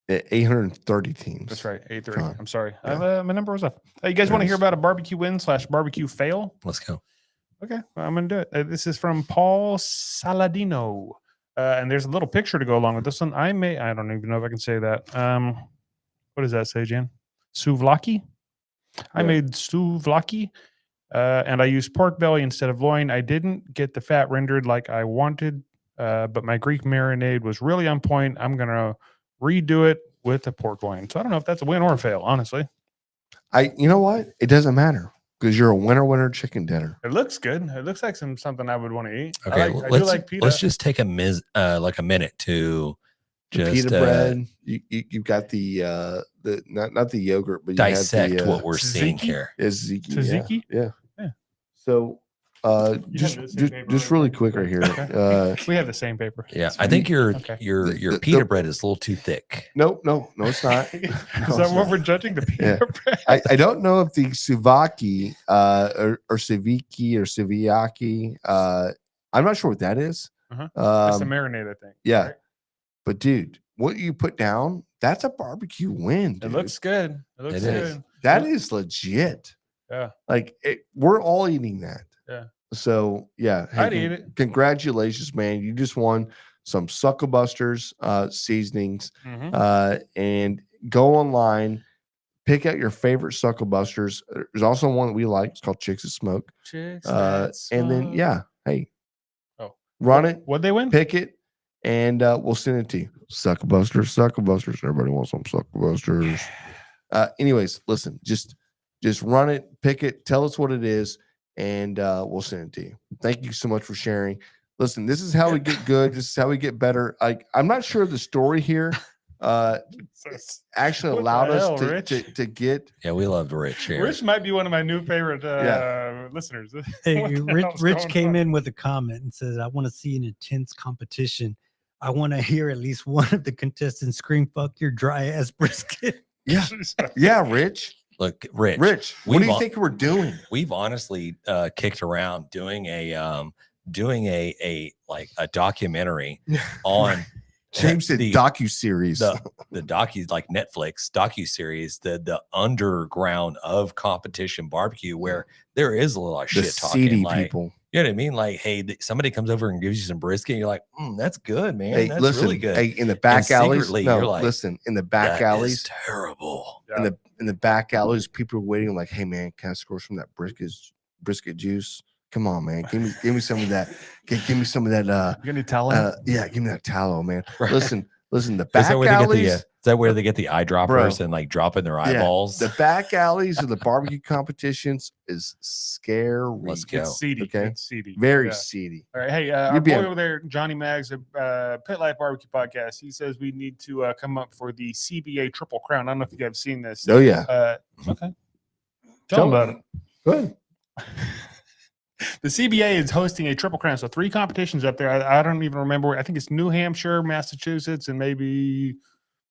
Speaker 3: 830 teams.
Speaker 6: That's right. 830.
Speaker 3: Come on.
Speaker 6: I'm sorry.
Speaker 3: Yeah.
Speaker 6: My number was up. You guys want to hear about a barbecue win / barbecue fail?
Speaker 2: Let's go.
Speaker 6: Okay, well, I'm gonna do it. This is from Paul Saladino, and there's a little picture to go along with this one. I don't even know if I can say that. What does that say, Jan? Souvlaki. I
Speaker 3: Yeah.
Speaker 6: made souvlaki, and I used pork belly instead of loin. I didn't get the fat rendered like I wanted, but my Greek marinade was really on point. I'm gonna redo it with the pork loin. So I don't know if that's a win or a fail, honestly.
Speaker 3: You know what? It doesn't matter because you're a winner chicken dinner.
Speaker 6: It looks good. It looks like something I would want to eat.
Speaker 2: Okay,
Speaker 6: I do like pita.
Speaker 2: let's just take a minute to
Speaker 3: The
Speaker 2: just
Speaker 3: pita bread. You've got the not the yogurt, but you
Speaker 2: dissect
Speaker 3: have the,
Speaker 2: what we're seeing
Speaker 6: tzatziki?
Speaker 2: here.
Speaker 3: Tzatziki.
Speaker 6: Tzatziki?
Speaker 3: Yeah.
Speaker 6: Yeah.
Speaker 3: So
Speaker 6: have
Speaker 3: just
Speaker 6: the same paper
Speaker 3: just
Speaker 6: right
Speaker 3: really
Speaker 6: there.
Speaker 3: quick right here.
Speaker 6: Okay. We have the same paper.
Speaker 2: Yeah,
Speaker 6: It's
Speaker 2: I
Speaker 6: fine.
Speaker 2: think your
Speaker 6: Okay.
Speaker 2: your
Speaker 3: The-
Speaker 2: pita
Speaker 3: the-
Speaker 2: bread is a little too thick.
Speaker 3: No, it's not.
Speaker 6: Is
Speaker 3: No,
Speaker 6: that
Speaker 3: it's
Speaker 6: what
Speaker 3: not.
Speaker 6: we're judging the pita
Speaker 3: Yeah.
Speaker 6: bread?
Speaker 3: I don't know if the Suvaki or Saviki or Siviaki. I'm not sure what that is.
Speaker 6: It's the marinade, I think.
Speaker 3: yeah.
Speaker 6: right?
Speaker 3: But dude, what you put down, that's a barbecue win.
Speaker 6: It
Speaker 3: Dude.
Speaker 6: looks good. It looks
Speaker 2: It
Speaker 6: good.
Speaker 2: is.
Speaker 3: That is legit.
Speaker 6: Yeah.
Speaker 3: Like we're all eating that.
Speaker 6: Yeah.
Speaker 3: So yeah,
Speaker 6: I'd eat it.
Speaker 3: Congratulations, man! You just won some Suckle Busters seasonings.
Speaker 6: Mhm.
Speaker 3: And go online, pick out your favorite Suckle Busters. There's also one that we like. It's called Chicks That Smoke.
Speaker 6: Chicks
Speaker 3: And then
Speaker 6: that
Speaker 3: yeah, hey,
Speaker 6: Oh.
Speaker 3: run it,
Speaker 6: What'd they win?
Speaker 3: pick it, and we'll send it to you. Suckle Busters. Everybody wants some Suckle Busters. Anyways, listen, just run it, pick it, tell us what it is, and we'll send it to you. Thank you so much for sharing. Listen, this is how we get good. This is how we get better. I'm not sure the story here actually
Speaker 6: What the
Speaker 3: allowed
Speaker 6: hell,
Speaker 3: us
Speaker 6: Rich?
Speaker 3: to get.
Speaker 2: Yeah, we loved Rich here.
Speaker 6: Rich might be one of my new favorite listeners.
Speaker 5: Hey,
Speaker 6: What the
Speaker 5: Rich,
Speaker 6: hell's
Speaker 5: Rich
Speaker 6: going
Speaker 5: came
Speaker 6: on?
Speaker 5: in with a comment and says, I want to see an intense competition. I want to hear at least one of the contestants scream, fuck your dry ass brisket.
Speaker 3: Yeah, yeah, Rich.
Speaker 2: Look, Rich,
Speaker 3: what do you think we're doing?
Speaker 2: We've honestly kicked around doing a documentary on
Speaker 3: James said
Speaker 2: the
Speaker 3: docu-series.
Speaker 2: the docu, like Netflix docu-series, the underground of competition barbecue, where there is a lot of
Speaker 3: The
Speaker 2: shit talking,
Speaker 3: seedy
Speaker 2: like,
Speaker 3: people.
Speaker 2: you know what I mean? Like, hey, somebody comes over and gives you some brisket, you're like, that's good, man.
Speaker 3: Hey,
Speaker 2: That's
Speaker 3: listen,
Speaker 2: really good.
Speaker 3: hey, in the back
Speaker 2: And
Speaker 3: alleys.
Speaker 2: secretly,
Speaker 3: No,
Speaker 2: you're like,
Speaker 3: listen, in the back
Speaker 2: "That is
Speaker 3: alleys,
Speaker 2: terrible.
Speaker 3: in the back alleys, people are waiting like, hey man, can I score some of that brisket juice? Come on, man. Give me some of that. Give me some of that.
Speaker 6: You gonna tell him?
Speaker 3: Yeah, give me that tallow, man.
Speaker 2: Right.
Speaker 3: Listen, the
Speaker 2: Is
Speaker 3: back
Speaker 2: that where they
Speaker 3: alleys.
Speaker 2: get is that where they get the eyedroppers and like drop in their eyeballs?
Speaker 3: The back alleys of the barbecue competitions is scary.
Speaker 2: Let's go.
Speaker 6: It's seedy.
Speaker 3: Okay.
Speaker 6: It's seedy.
Speaker 3: Very seedy.
Speaker 6: All right. Hey, our boy over there, Johnny Maggs, Pit Life Barbecue Podcast. He says we need to come up for the CBA Triple Crown. I don't know if you guys have seen this.
Speaker 3: Oh yeah.
Speaker 6: Okay. Tell them about it.
Speaker 3: Good.
Speaker 6: The CBA is hosting a Triple Crown, so 3 competitions up there. I don't even remember. I think it's New Hampshire, Massachusetts, and maybe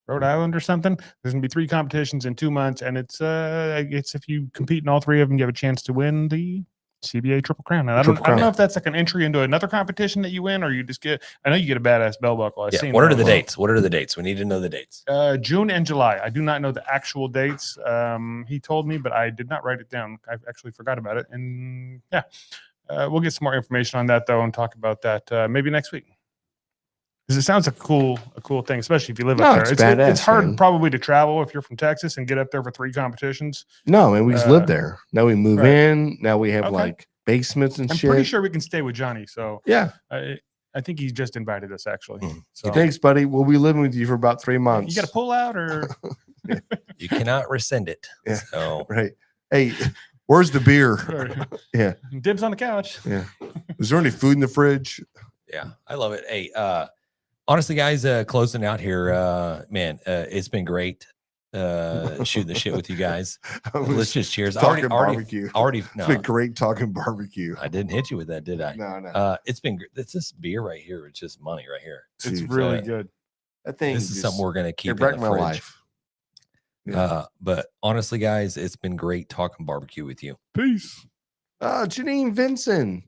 Speaker 6: Rhode Island or something. There's gonna be 3 competitions in 2 months, and it's if you compete in all 3 of them, you have a chance to win the CBA Triple Crown. And I don't know if that's like an entry into another competition that you win, or you just get. I know you get a badass bell buckle. I've seen.
Speaker 2: What are the dates? What are the dates? We need to know the dates.
Speaker 6: June and July. I do not know the actual dates. He told me, but I did not write it down. I actually forgot about it. And yeah, we'll get some more information on that though, and talk about that maybe next week. Because it sounds like a cool thing, especially if you live up there. It's hard probably to travel if you're from Texas and get up there for 3 competitions.
Speaker 3: No, man, we just live there. Now we move in. Now we have like basements and shit.
Speaker 6: I'm pretty sure we can stay with Johnny. So
Speaker 3: yeah,
Speaker 6: I think he just invited us actually. So
Speaker 3: thanks, buddy. We'll be living with you for about 3 months.
Speaker 6: You got to pull out, or
Speaker 2: you cannot rescind it.
Speaker 3: Yeah.
Speaker 2: So.
Speaker 3: Right. Hey, where's the beer? Yeah.
Speaker 6: Dibs on the couch.
Speaker 3: Yeah. Is there any food in the fridge?
Speaker 2: Yeah, I love it. Hey, honestly, guys, closing out here, man, it's been great shooting the shit with you guys. Let's just cheers.
Speaker 3: Talking barbecue.
Speaker 2: No,
Speaker 3: it's been great talking barbecue.
Speaker 2: I didn't hit you with that, did I?
Speaker 3: No.
Speaker 2: It's been great. It's this beer right here. It's just money right here.
Speaker 6: It's really good.
Speaker 3: I think
Speaker 2: this is something we're gonna keep in
Speaker 3: the
Speaker 2: the
Speaker 3: my
Speaker 2: fridge.
Speaker 3: life. Yeah.
Speaker 2: But honestly, guys, it's been great talking barbecue with you.
Speaker 6: Peace.
Speaker 3: Janine Vincent.